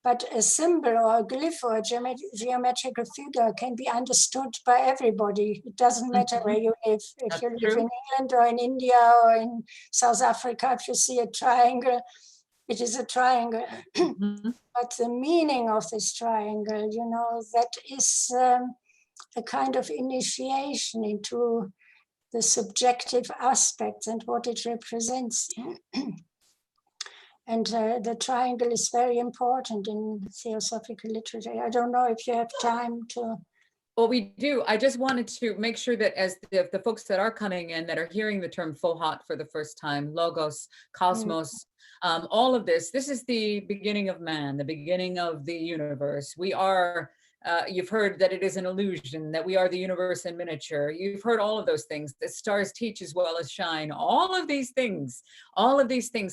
but a symbol or a glyph or a geometrical figure can be understood by everybody. It doesn't matter where you live. If you live in England or in India or in South Africa, if you see a triangle, it is a triangle. But the meaning of this triangle, you know, that is a kind of initiation into the subjective aspects and what it represents. And the triangle is very important in theosophical literature. I don't know if you have time to. Well, we do. I just wanted to make sure that as the folks that are coming in that are hearing the term Fohat for the first time, logos, cosmos, all of this is the beginning of man, the beginning of the universe. We are you've heard that it is an illusion, that we are the universe in miniature. You've heard all of those things. The stars teach as well as shine. All of these things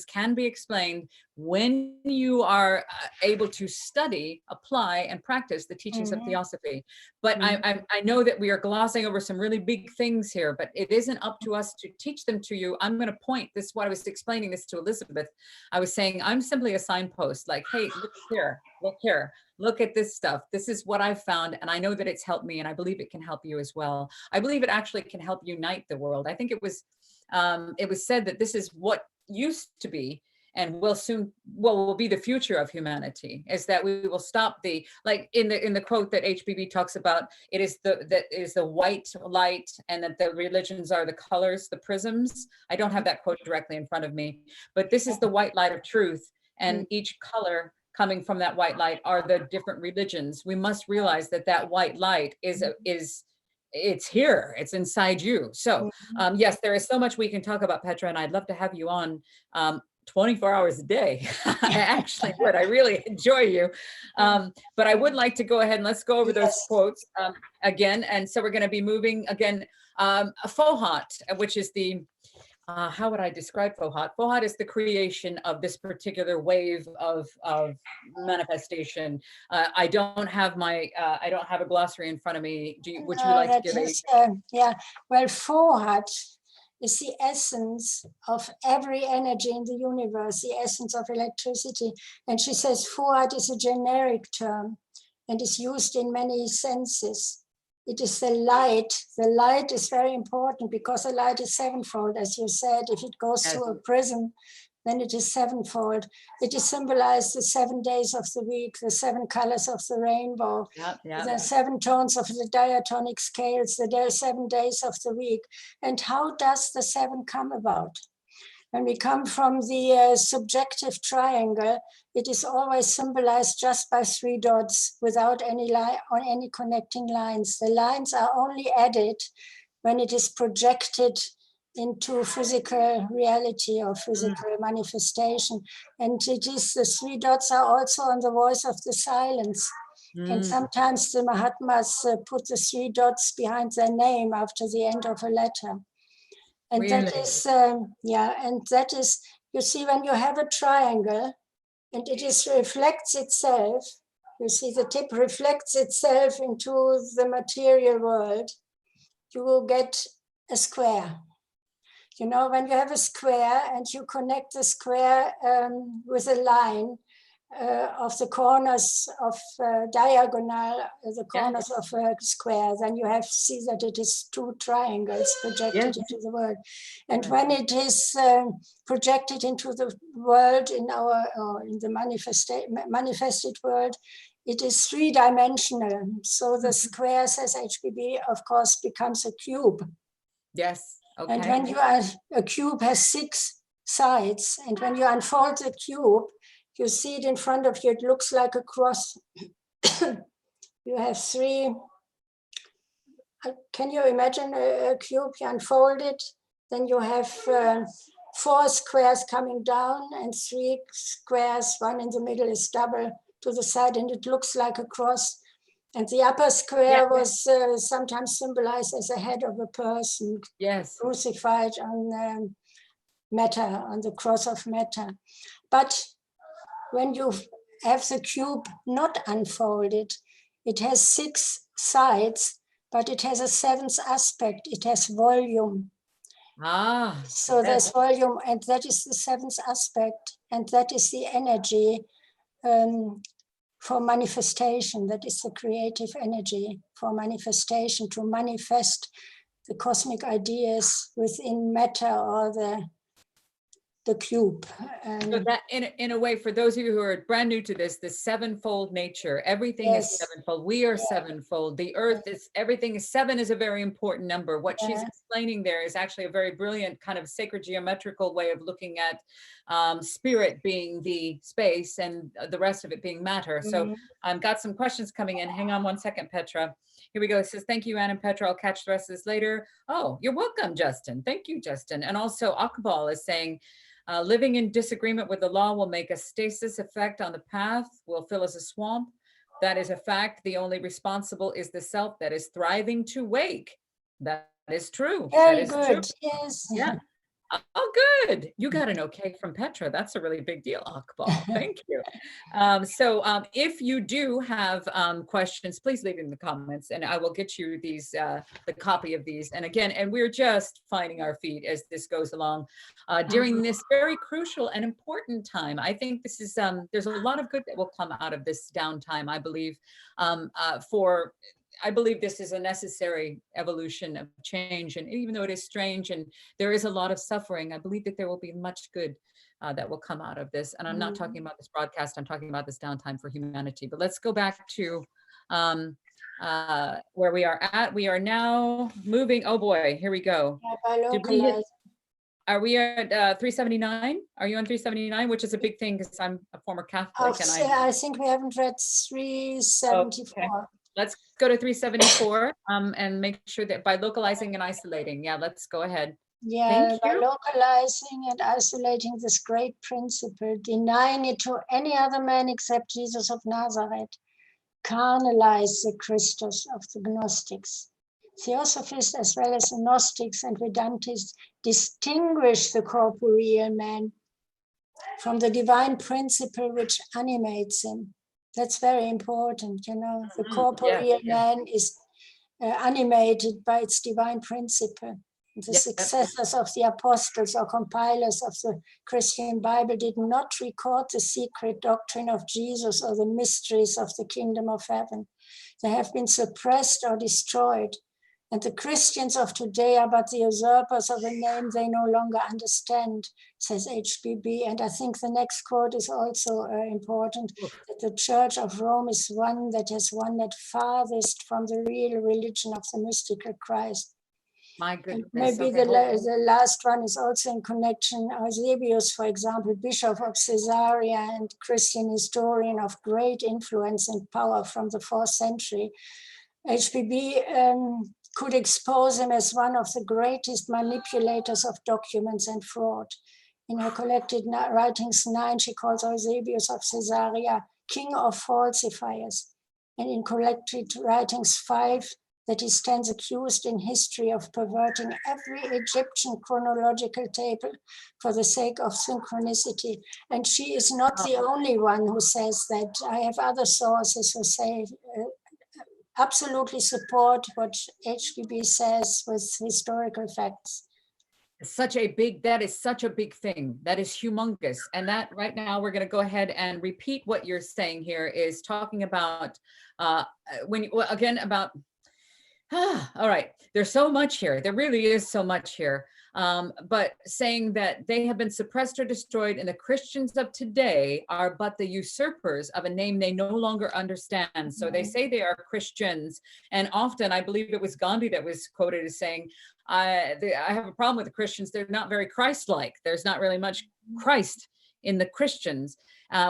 can be explained when you are able to study, apply, and practice the teachings of Theosophy. But I know that we are glossing over some really big things here, but it isn't up to us to teach them to you. I'm going to point this, what I was explaining this to Elizabeth. I was saying, I'm simply a signpost, like, hey, look here. Look at this stuff. This is what I've found, and I know that it's helped me, and I believe it can help you as well. I believe it actually can help unite the world. I think it was said that this is what used to be and will be the future of humanity, is that we will stop the, like in the quote that HBB talks about, it is the white light, and that the religions are the colors, the prisms. I don't have that quote directly in front of me, but this is the white light of truth, and each color coming from that white light are the different religions. We must realize that white light it's here, it's inside you. So yes, there is so much we can talk about, Petra, and I'd love to have you on 24 hours a day. I actually would. I really enjoy you. But I would like to go ahead and let's go over those quotes again. And so we're going to be moving again. Fohat, which is the how would I describe Fohat? Fohat is the creation of this particular wave of manifestation. I don't have a glossary in front of me. Would you like to give well, Fohat is the essence of every energy in the universe, the essence of electricity. And she says Fohat is a generic term and is used in many senses. It is the light. The light is very important because the light is sevenfold, as you said. If it goes through a prism, then it is sevenfold. It is symbolized the 7 days of the week, the 7 colors of the rainbow, the 7 tones of the diatonic scales, the 7 days of the week. And how does the 7 come about? When we come from the subjective triangle, it is always symbolized just by 3 dots without any line or any connecting lines. The lines are only added when it is projected into physical reality or physical manifestation. And it is, the 3 dots are also on the voice of the silence. And sometimes the Mahatmas put the 3 dots behind their name after the end of a letter. And Really? that is, and that is, you see, when you have a triangle and it reflects itself, you see the tip reflects itself into the material world, you will get a square. You know, when you have a square and you connect the square with a line of the corners of diagonal, the corners of a square, then you have see that it is 2 triangles projected into the world. And when it is projected into the world in our, in the manifested world, it is 3-dimensional. So the square, says HPB, of course, becomes a cube. Yes. Okay. And when you are, a cube has 6 sides, and when you unfold the cube, you see it in front of you, it looks like a cross. You have 3, can you imagine a cube? You unfold it, then you have 4 squares coming down and 3 squares, 1 in the middle is double to the side, and it looks like a cross. And the upper square was sometimes symbolized as a head of a person, crucified on matter, on the cross of matter. But when you have the cube not unfolded, it has 6 sides, but it has a 7th aspect. It has volume. So there's volume, and that is the 7th aspect, and that is the energy for manifestation. That is the creative energy for manifestation, to manifest the cosmic ideas within matter or the cube. So that in a way, for those of you who are brand new to this, the 7-fold nature, everything is 7-fold. We are 7-fold. The earth is, everything is 7 is a very important number. What she's explaining there is actually a very brilliant kind of sacred geometrical way of looking at spirit being the space and the rest of it being matter. So I've got some questions coming in. Hang on one second, Petra. Here we go. It says, thank you, Anne and Petra. I'll catch the rest of this later. Oh, you're welcome, Justin. Thank you, Justin. And also Akbal is saying, living in disagreement with the law will make a stasis effect on the path, will fill as a swamp. That is a fact. The only responsible is the self that is thriving to wake. That is true. Very good. True. Yes. Yeah. Oh, good. You got an okay from Petra. That's a really big deal, Akbal. Thank you. So if you do have questions, please leave it in the comments and I will get you these, the copy of these. And again, and we're just finding our feet as this goes along during this very crucial and important time. I think this is, there's a lot of good that will come out of this downtime, I believe, I believe this is a necessary evolution of change. And even though it is strange and there is a lot of suffering, I believe that there will be much good that will come out of this. And I'm not talking about this broadcast, I'm talking about this downtime for humanity. But let's go back to where we are at. We are now moving, oh boy, here we go. Are we at 379? Are you on 379? Which is a big thing because I'm a former Catholic. And I think we haven't read 374. Okay. Let's go to 374 and make sure that by localizing and isolating. Yeah, let's go ahead. Yeah, by localizing and isolating this great principle, denying it to any other man except Jesus of Nazareth, carnalize the Christus of the Gnostics. Theosophists as well as the Gnostics and Vedantists distinguish the corporeal man from the divine principle which animates him. That's very important, you know. The corporeal man is animated by its divine principle. The successors of the apostles or compilers of the Christian Bible did not record the secret doctrine of Jesus or the mysteries of the kingdom of heaven. They have been suppressed or destroyed. And the Christians of today are but the usurpers of a name they no longer understand, says HBB. And I think the next quote is also important, that the Church of Rome is one that has wandered farthest from the real religion of the mystical Christ. My goodness. And maybe the last one is also in connection. Eusebius, for example, Bishop of Caesarea and Christian historian of great influence and power from the 4th century. HPB could expose him as one of the greatest manipulators of documents and fraud. In her collected writings 9, she calls Eusebius of Caesarea king of falsifiers. And in collected writings 5, that he stands accused in history of perverting every Egyptian chronological table for the sake of synchronicity. And she is not the only one who says that. I have other sources who say absolutely support what HPB says with historical facts. That is such a big thing. That is humongous. And that right now we're going to go ahead and repeat what you're saying here is talking about all right, there's so much here. There really is so much here. But saying that they have been suppressed or destroyed and the Christians of today are but the usurpers of a name they no longer understand. So they say they are Christians. And often, I believe it was Gandhi that was quoted as saying, I have a problem with the Christians. They're not very Christ-like. There's not really much Christ in the Christians,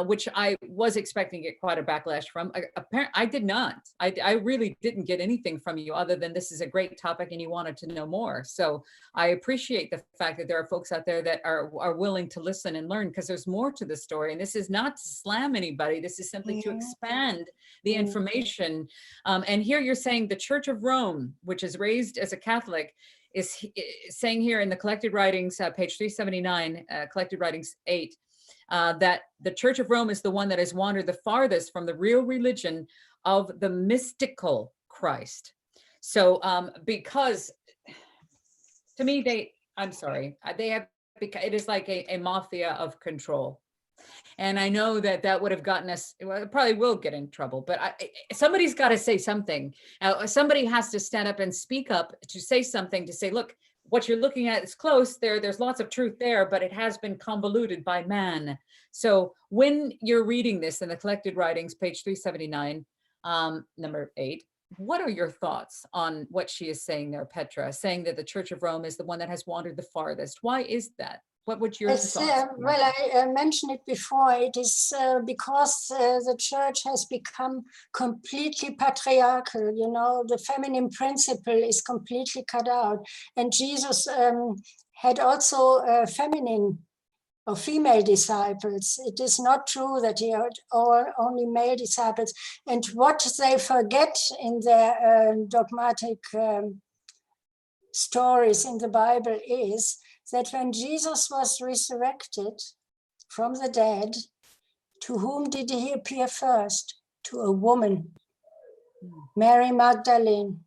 which I was expecting to get quite a backlash from. Apparently, I did not. I really didn't get anything from you other than this is a great topic and you wanted to know more. So I appreciate the fact that there are folks out there that are willing to listen and learn, because there's more to the story. And this is not to slam anybody. This is simply to expand the information. And here you're saying the Church of Rome, which is raised as a Catholic, is saying here in the collected writings, page 379, collected writings 8, that the Church of Rome is the one that has wandered the farthest from the real religion of the mystical Christ. So because to me, it is like a mafia of control. And I know that would have gotten us, well, it probably will get in trouble, but somebody's got to say something. Somebody has to stand up and speak up to say something, to say, look, what you're looking at is close. There's lots of truth there, but it has been convoluted by man. So when you're reading this in the collected writings, page 379, number 8, what are your thoughts on what she is saying there, Petra, saying that the Church of Rome is the one that has wandered the farthest? Why is that? What would your thoughts be? Well, I mentioned it before. It is because the church has become completely patriarchal. You know, the feminine principle is completely cut out. And Jesus had also feminine or female disciples. It is not true that he had only male disciples. And what they forget in their dogmatic stories in the Bible is that when Jesus was resurrected from the dead, to whom did he appear first? To a woman, Mary Magdalene.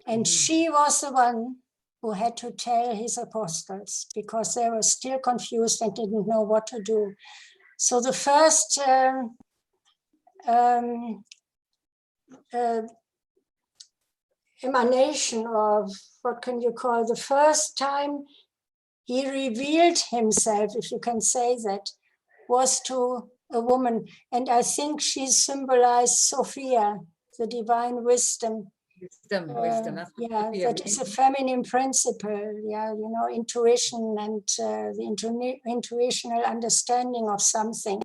And she was the one who had to tell his apostles, because they were still confused and didn't know what to do. So the first emanation of, what can you call, the first time he revealed himself, if you can say that, was to a woman. And I think she symbolized Sophia, the divine wisdom. Wisdom. That's that is a feminine principle. Yeah, you know, intuition and the intuitional understanding of something.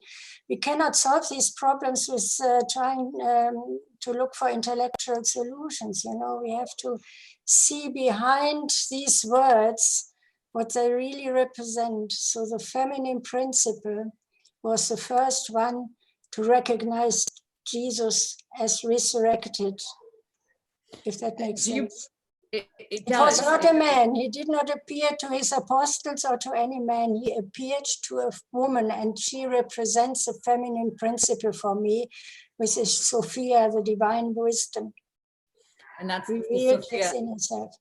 We cannot solve these problems with trying to look for intellectual solutions. You know, we have to see behind these words what they really represent. So the feminine principle was the first one to recognize Jesus as resurrected, if that makes sense. It was not a man. He did not appear to his apostles or to any man. He appeared to a woman, and she represents the feminine principle for me, which is Sophia, the divine wisdom. And that's revealed in herself.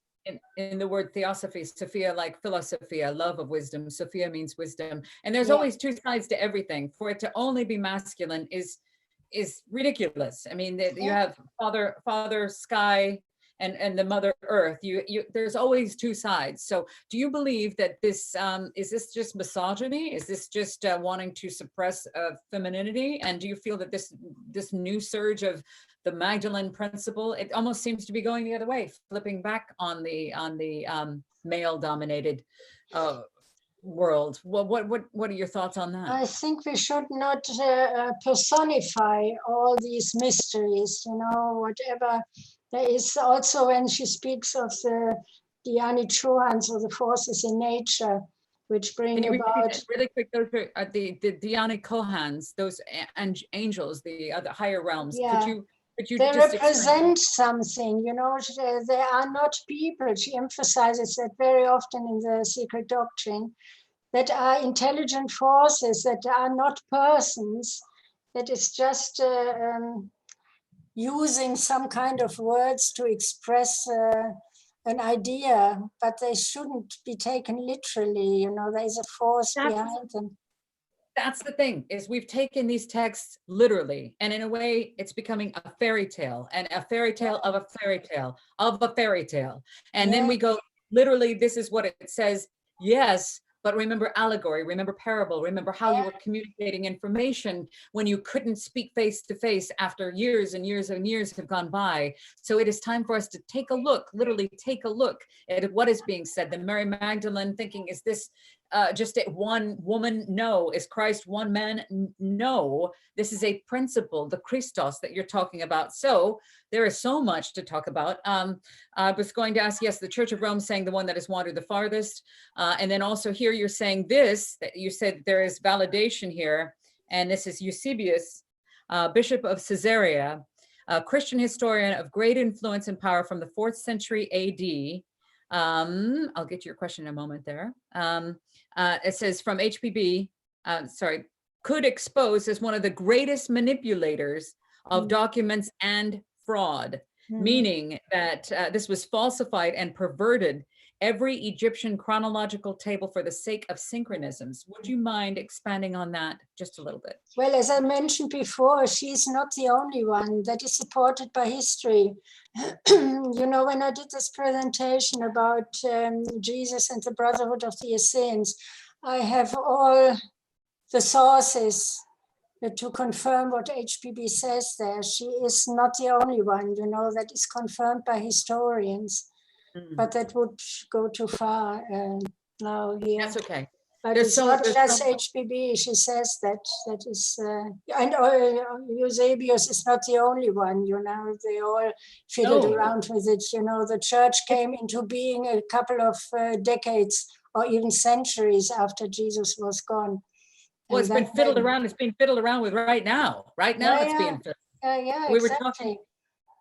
In the word Theosophy, Sophia, like philosophia, love of wisdom. Sophia means wisdom. And there's always two sides to everything. For it to only be masculine is ridiculous. I mean, you have Father Sky, and the Mother Earth. There's always two sides. So do you believe that this is this just misogyny? Is this just wanting to suppress femininity? And do you feel that this new surge of the Magdalene principle, it almost seems to be going the other way, flipping back on the male-dominated world? Well, what are your thoughts on that? I think we should not personify all these mysteries, whatever. There is also, when she speaks of the Dhyani Chohans, or the forces in nature, which bring about... Really quick, those are the Dhyani Kohans, those angels, the other higher realms. Yeah. Could you they just represent something, they are not people. She emphasizes that very often in the secret doctrine, that are intelligent forces, that are not persons, that is just using some kind of words to express an idea, but they shouldn't be taken literally. There is a force behind them. That's the thing, is we've taken these texts literally, and in a way it's becoming a fairy tale, and a fairy tale of a fairy tale of a fairy tale. And then we go, literally, this is what it says. Yes, but remember allegory, remember parable, remember how you were communicating information when you couldn't speak face to face after years and years and years have gone by. So it is time for us to take a look, literally take a look at what is being said. The Mary Magdalene thinking, is this just one woman? No. Is Christ one man? No. This is a principle, the Christos that you're talking about. So there is so much to talk about. I was going to ask, yes, the Church of Rome saying the one that has wandered the farthest. And then also here you're saying this, that you said there is validation here. And this is Eusebius, Bishop of Caesarea, a Christian historian of great influence and power from the 4th century AD. I'll get to your question in a moment there. It says from HPB, could expose as one of the greatest manipulators of documents and fraud, meaning that this was falsified and perverted every Egyptian chronological table for the sake of synchronisms. Would you mind expanding on that just a little bit? Well, as I mentioned before, she's not the only one. That is supported by history. When I did this presentation about Jesus and the Brotherhood of the Essenes, I have all the sources to confirm what HPB says there. She is not the only one, that is confirmed by historians. But that would go too far now here. That's okay. But it's not just HPB. She says that is, and Eusebius is not the only one. They all fiddled around with it. The church came into being a couple of decades or even centuries after Jesus was gone. Well, it's been fiddled around. It's being fiddled around with right now. Right now, it's being fiddled. We were talking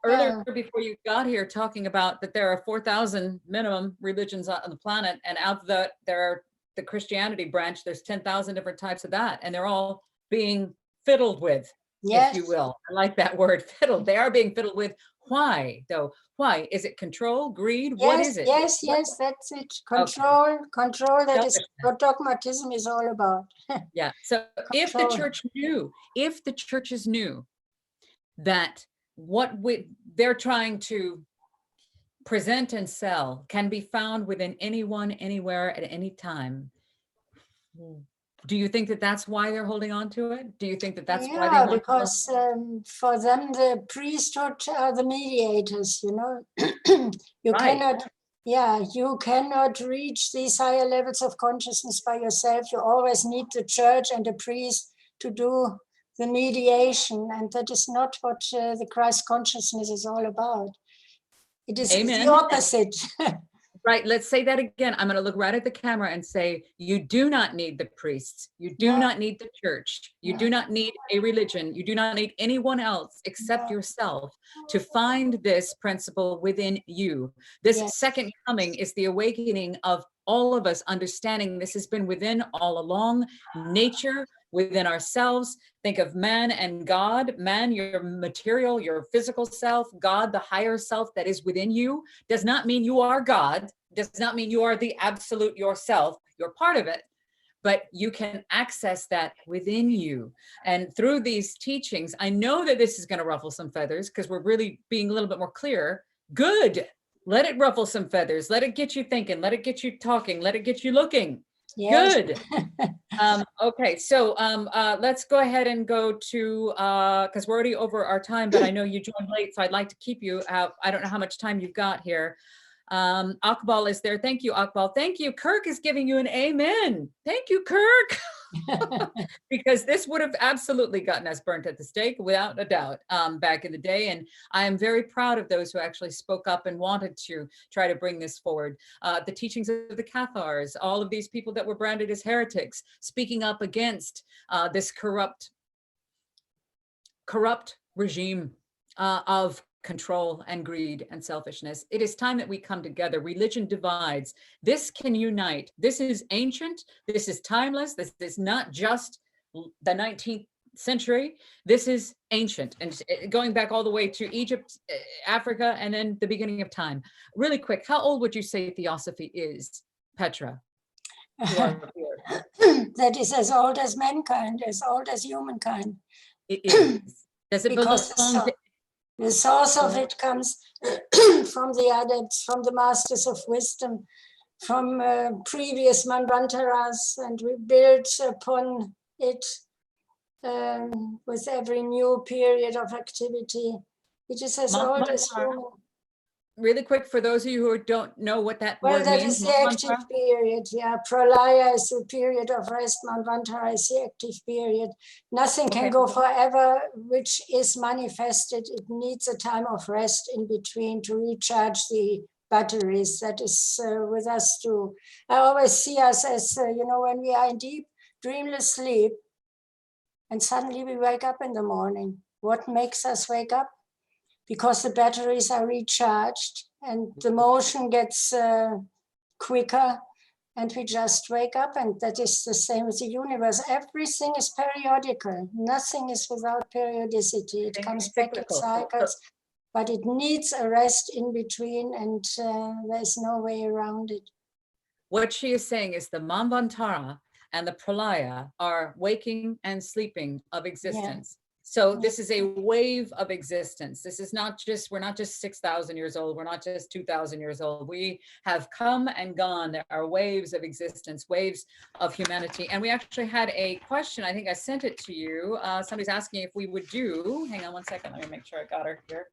earlier before you got here, talking about that there are 4,000 minimum religions on the planet, and out of that, there are the Christianity branch. There's 10,000 different types of that, and they're all being fiddled with, if you will. I like that word, fiddled. They are being fiddled with. Why, though? Why? Is it control, greed? What is it? Yes, that's it. Control. That is what dogmatism is all about. Yeah. So if the churches knew that what they're trying to present and sell can be found within anyone, anywhere, at any time, do you think that that's why they're holding on to it? Do you think that that's why they want because for them the priesthood are the mediators, you cannot reach these higher levels of consciousness by yourself. You always need the church and the priest to do the mediation, and that is not what the Christ consciousness is all about. It is the opposite. Right, let's say that again. I'm going to look right at the camera and say, you do not need the priests. You do not need the church. You do not need a religion. You do not need anyone else except yourself to find this principle within you. This second coming is the awakening of all of us, understanding this has been within all along, nature, within ourselves. Think of man and God. Man, your material, your physical self. God, the higher self that is within you. Does not mean you are God. Does not mean you are the absolute yourself. You're part of it. But you can access that within you. And through these teachings, I know that this is going to ruffle some feathers because we're really being a little bit more clear Good. Let it ruffle some feathers. Let it get you thinking. Let it get you talking. Let it get you looking. Yes. Good. Okay, so let's go ahead and go to, because we're already over our time, but I know you joined late, so I'd like to keep you out. I don't know how much time you've got here. Akbal is there. Thank you, Akbal. Thank you. Kirk is giving you an amen. Thank you, Kirk. Because this would have absolutely gotten us burnt at the stake, without a doubt, back in the day. And I am very proud of those who actually spoke up and wanted to try to bring this forward. The teachings of the Cathars, all of these people that were branded as heretics, speaking up against this corrupt regime of control and greed and selfishness. It is time that we come together. Religion divides. This can unite. This is ancient. This is timeless. This is not just the 19th century. This is ancient and going back all the way to Egypt, Africa, and then the beginning of time. Really quick, how old would you say Theosophy is, Petra? That is as old as mankind, as old as humankind. It is. Does it belong to... The source of it comes from the adepts, from the masters of wisdom, from previous manvantaras, and we build upon it with every new period of activity. It is as old as human. Really quick, for those of you who don't know what that word means. Well, that is the active period, yeah. Pralaya is the period of rest, Manvantara is the active period. Nothing can go forever, which is manifested. It needs a time of rest in between to recharge the batteries. That is with us too. I always see us as, when we are in deep, dreamless sleep, and suddenly we wake up in the morning. What makes us wake up? Because the batteries are recharged and the motion gets quicker, and we just wake up. And that is the same with the universe. Everything is periodical. Nothing is without periodicity. It comes back in cycles, but it needs a rest in between, and there's no way around it. What she is saying is the Manvantara and the Pralaya are waking and sleeping of existence. Yeah. So this is a wave of existence. This is not just, we're not just 6,000 years old. We're not just 2,000 years old. We have come and gone. There are waves of existence, waves of humanity. And we actually had a question. I think I sent it to you. Somebody's asking if we would do, hang on one second. Let me make sure I got her here.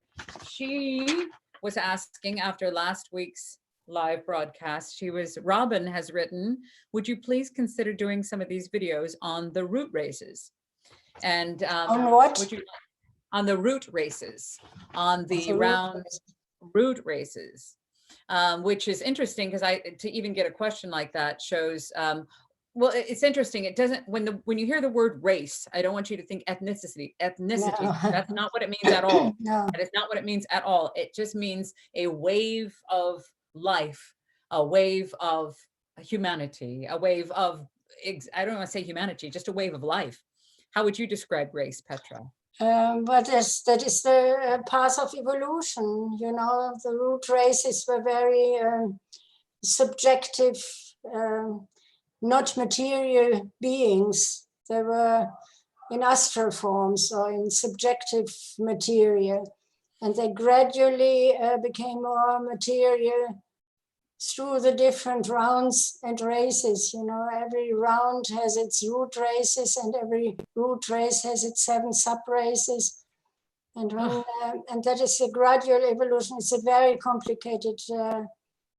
She was asking after last week's live broadcast, Robin has written, would you please consider doing some of these videos on the root races? And on what? On the root races, on the round root races, which is interesting because to even get a question like that shows, well, it's interesting. It doesn't, when you hear the word race, I don't want you to think ethnicity. No. That's not what it means at all. No. That is not what it means at all. It just means a wave of life, a wave of humanity, a wave of, I don't want to say humanity, just a wave of life. How would you describe race, Petra? But that is the path of evolution. The root races were very subjective, not material beings. They were in astral forms or in subjective material. And they gradually became more material through the different rounds and races. Every round has its root races, and every root race has its 7 sub-races. And and that is a gradual evolution. It's a very complicated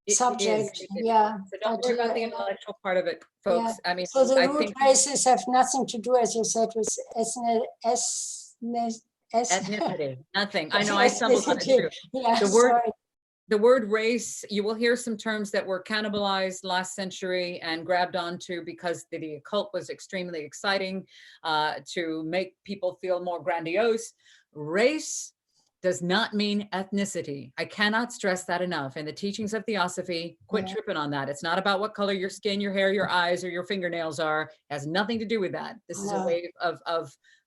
subject. Yeah. So don't worry about the intellectual part of it, folks. Yeah. I mean, so the root races have nothing to do, as you said, with ethnicity. Nothing. I know I stumbled on it too. Yeah, The word race, you will hear some terms that were cannibalized last century and grabbed onto because the occult was extremely exciting to make people feel more grandiose. Race does not mean ethnicity. I cannot stress that enough. In the teachings of Theosophy, quit tripping on that. It's not about what color your skin, your hair, your eyes, or your fingernails are. It has nothing to do with that. This is a wave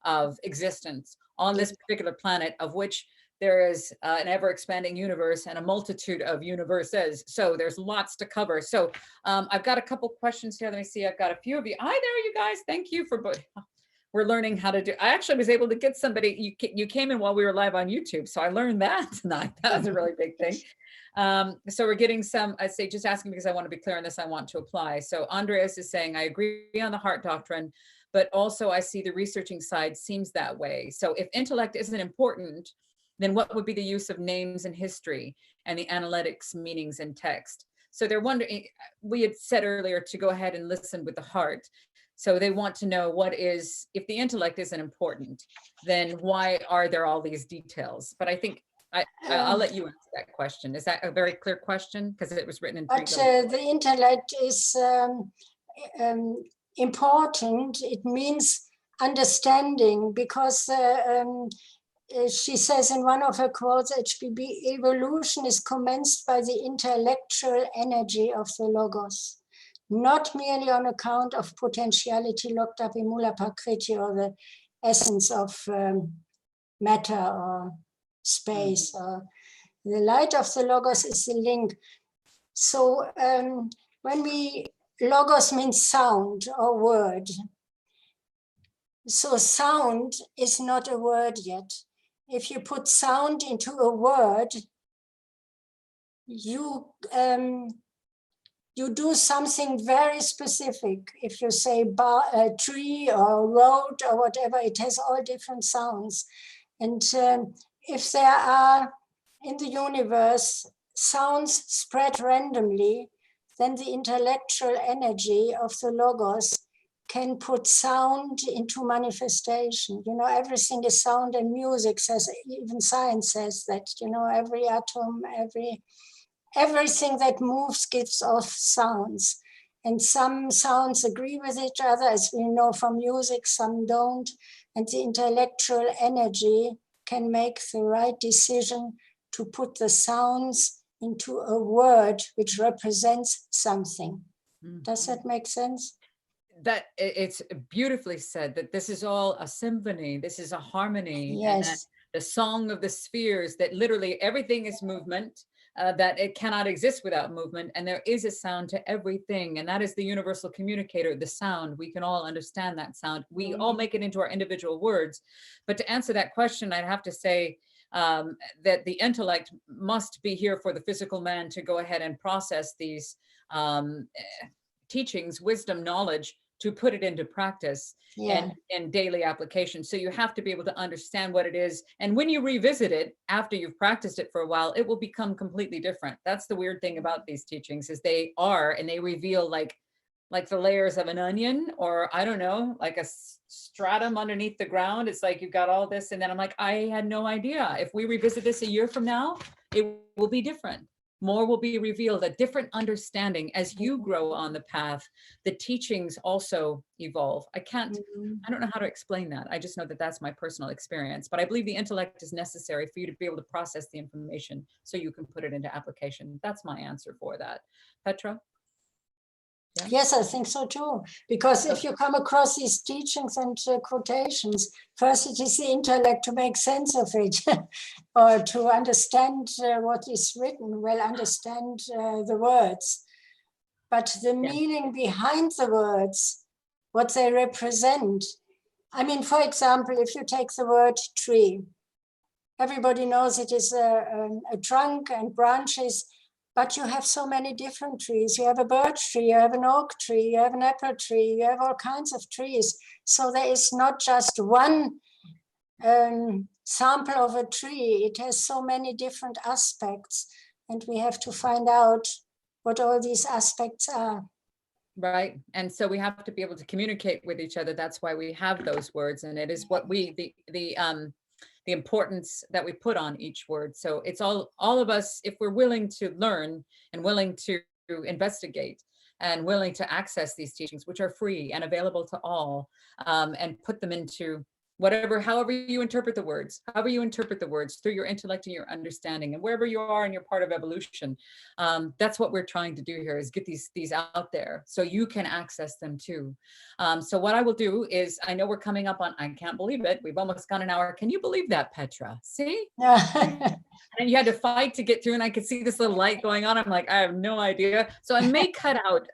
of existence on this particular planet, of which there is an ever-expanding universe and a multitude of universes. So there's lots to cover. So I've got a couple questions here. Let me see. I've got a few of you. Hi there, you guys. Thank you for both. we're learning how to do. I actually was able to get somebody, you came in while we were live on YouTube, so I learned that tonight. That was a really big thing. So we're getting some, I say, just asking because I want to be clear on this, I want to apply. So Andreas is saying, I agree on the heart doctrine, but also I see the researching side seems that way. So if intellect isn't important, then what would be the use of names in history and the analytics meanings in text? So they're wondering, we had said earlier to go ahead and listen with the heart. So they want to know what is, if the intellect isn't important, then why are there all these details? But I think I'll let you answer that question. Is that a very clear question? Because it was written in three. But the intellect is important. It means understanding, because she says in one of her quotes, HBB, evolution is commenced by the intellectual energy of the logos, not merely on account of potentiality locked up in Mula Prakriti or the essence of matter or space. Or the light of the logos is the link. So when logos means sound or word. So sound is not a word yet. If you put sound into a word, you do something very specific. If you say tree or road or whatever, it has all different sounds. And if there are in the universe sounds spread randomly, then the intellectual energy of the logos can put sound into manifestation. You know, everything is sound, and music says, even science says that, you know, every atom, everything that moves gives off sounds. And some sounds agree with each other, as we know from music, some don't. And the intellectual energy can make the right decision to put the sounds into a word which represents something. Mm-hmm. Does that make sense? That it's beautifully said, that this is all a symphony, this is a harmony. Yes. And that the song of the spheres, that literally everything is movement, that it cannot exist without movement, and there is a sound to everything, and that is the universal communicator, the sound. We can all understand that sound. We all make it into our individual words. But to answer that question, I'd have to say that the intellect must be here for the physical man to go ahead and process these teachings, wisdom, knowledge, to put it into practice and daily application. So you have to be able to understand what it is. And when you revisit it after you've practiced it for a while, it will become completely different. That's the weird thing about these teachings, is they reveal like the layers of an onion, or I don't know, like a stratum underneath the ground. It's like you've got all this, and then I'm like, I had no idea. If we revisit this a year from now, it will be different. More will be revealed, a different understanding. As you grow on the path, the teachings also evolve. I don't know how to explain that. I just know that that's my personal experience. But I believe the intellect is necessary for you to be able to process the information so you can put it into application. That's my answer for that. Petra? Yeah. Yes, I think so too. Because if you come across these teachings and quotations, first it is the intellect to make sense of it, or to understand what is written, understand the words. But the meaning behind the words, what they represent. I mean, for example, if you take the word tree, everybody knows it is a trunk and branches. But you have so many different trees. You have a birch tree, you have an oak tree, you have an apple tree, you have all kinds of trees. So there is not just one sample of a tree. It has so many different aspects. And we have to find out what all these aspects are. Right. And so we have to be able to communicate with each other. That's why we have those words. And it is what the importance that we put on each word. So it's all of us, if we're willing to learn and willing to investigate and willing to access these teachings, which are free and available to all, and put them into however you interpret the words through your intellect and your understanding, and wherever you are in your part of evolution. That's what we're trying to do here, is get these out there so you can access them too. So what I will do is, I know we're coming up on, I can't believe it, we've almost got an hour. Can you believe that, Petra? See? And you had to fight to get through, and I could see this little light going on. I'm like, I have no idea. So I may cut out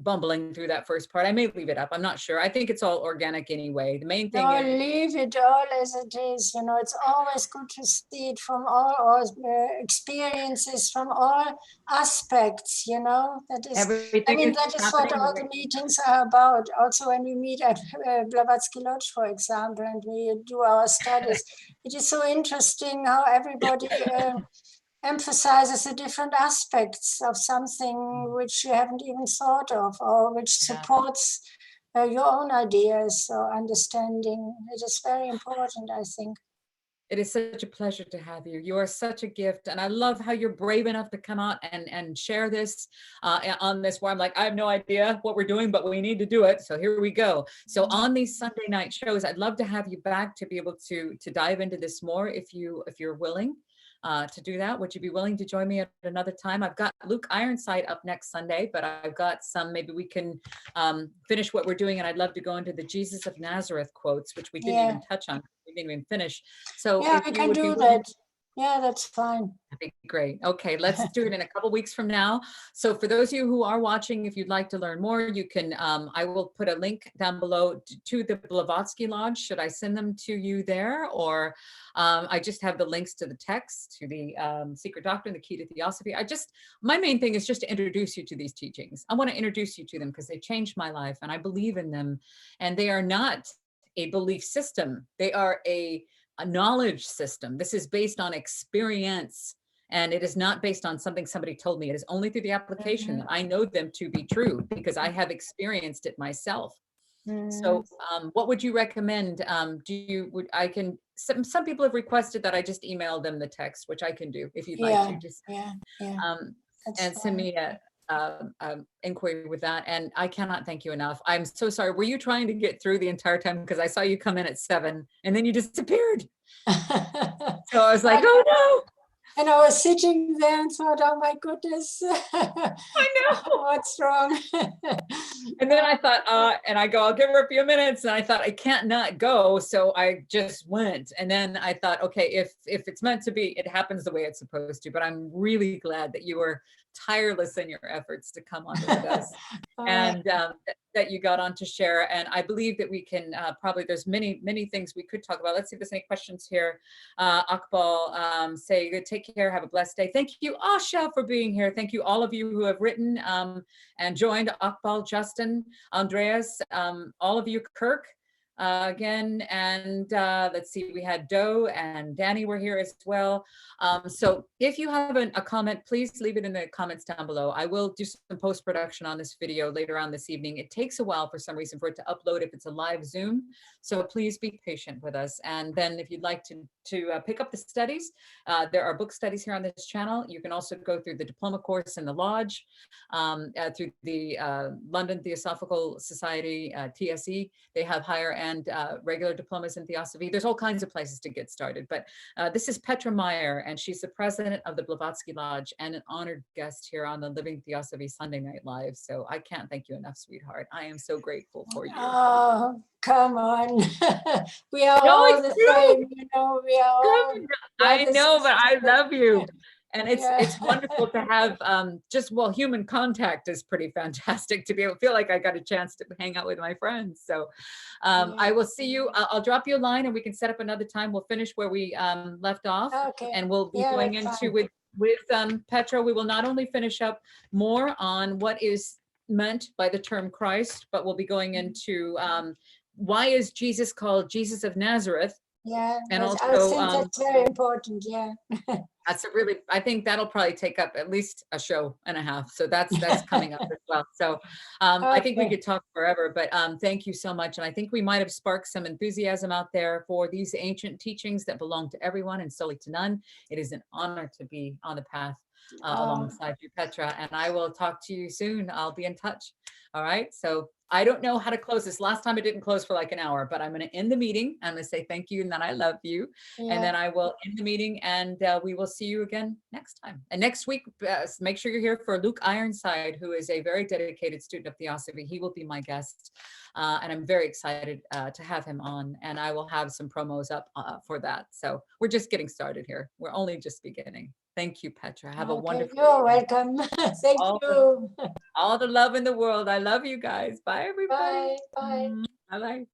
bumbling through that first part. I may leave it up. I'm not sure. I think it's all organic anyway. The main thing No, is leave it all as it is. You know, it's always good to see it from all experiences, from all aspects. You know, that is. everything I mean, is that is what happening. all the meetings are about. Also, when we meet at Blavatsky Lodge, for example, and we do our studies, it is so interesting how everybody emphasizes the different aspects of something which you haven't even thought of, or which supports your own ideas or understanding. It is very important, I think. It is such a pleasure to have you. You are such a gift. And I love how you're brave enough to come out and share this on this, where I'm like, I have no idea what we're doing, but we need to do it. So here we go. So on these Sunday night shows, I'd love to have you back to be able to dive into this more if you're willing. To do that. Would you be willing to join me at another time? I've got Luke Ironside up next Sunday, but I've got maybe we can finish what we're doing, and I'd love to go into the Jesus of Nazareth quotes, which we didn't even touch on. We didn't even finish. So yeah, we can do that. Yeah, that's fine. That'd be great. Okay, let's do it in a couple weeks from now. So for those of you who are watching, if you'd like to learn more, you can, I will put a link down below to the Blavatsky Lodge. Should I send them to you there? Or I just have the links to the text, to the Secret Doctrine, the Key to Theosophy. My main thing is just to introduce you to these teachings. I want to introduce you to them because they changed my life and I believe in them. And they are not a belief system. They are a knowledge system. This is based on experience, and it is not based on something somebody told me. It is only through the application that I know them to be true because I have experienced it myself. So what would you recommend? Some people have requested that I just email them the text, which I can do if you'd like to. Just and send me a inquiry with that. And I cannot thank you enough. I'm so sorry. Were you trying to get through the entire time? Because I saw you come in at 7 and then you disappeared. So I was like, oh no. And I was sitting there and thought, oh my goodness, I know. What's wrong? And then I thought, I'll give her a few minutes. And I thought, I can't not go. So I just went. And then I thought, okay, if it's meant to be, it happens the way it's supposed to. But I'm really glad that you were tireless in your efforts to come on with us and that you got on to share. And I believe that we can there's many things we could talk about. Let's see if there's any questions here. Akbal, say good, take care, have a blessed day. Thank you, Asha, for being here. Thank you, all of you who have written and joined. Akbal, Justin, Andreas, all of you, Kirk. Again, and let's see, we had Doe and Danny were here as well. So if you have a comment, please leave it in the comments down below. I will do some post-production on this video later on this evening. It takes a while for some reason for it to upload if it's a live Zoom. So please be patient with us. And then if you'd like to pick up the studies, there are book studies here on this channel. You can also go through the diploma course in the Lodge, through the London Theosophical Society, TSE. They have higher and regular diplomas in Theosophy. There's all kinds of places to get started. But this is Petra Meyer, and she's the president of the Blavatsky Lodge and an honored guest here on the Living Theosophy Sunday Night Live. So I can't thank you enough, sweetheart. I am so grateful for you. Oh, come on. We are all the same, you know, we are all. I know, but I love you. And it's wonderful to have human contact is pretty fantastic to be able to feel like I got a chance to hang out with my friends. So I will see you. I'll drop you a line and we can set up another time. We'll finish where we left off. Okay. And we'll be going into with Petra. We will not only finish up more on what is meant by the term Christ, but we'll be going into why is Jesus called Jesus of Nazareth? Yeah, and I think that's very important. Yeah. I think that'll probably take up at least a show and a half. So that's coming up as well. So I think we could talk forever, but thank you so much. And I think we might have sparked some enthusiasm out there for these ancient teachings that belong to everyone and solely to none. It is an honor to be on the path alongside you, Petra, and I will talk to you soon. I'll be in touch. All right. So I don't know how to close this. Last time it didn't close for like an hour, but I'm going to end the meeting. I'm going to say thank you and that I love you. Yeah. And then I will end the meeting and we will see you again next time. And next week, make sure you're here for Luke Ironside, who is a very dedicated student of Theosophy. He will be my guest. And I'm very excited to have him on, and I will have some promos up for that. So we're just getting started here. We're only just beginning. Thank you, Petra. Have a wonderful You're welcome. Thank you. All the love in the world. I love you guys. Bye, everybody. Bye. Bye. Bye-bye.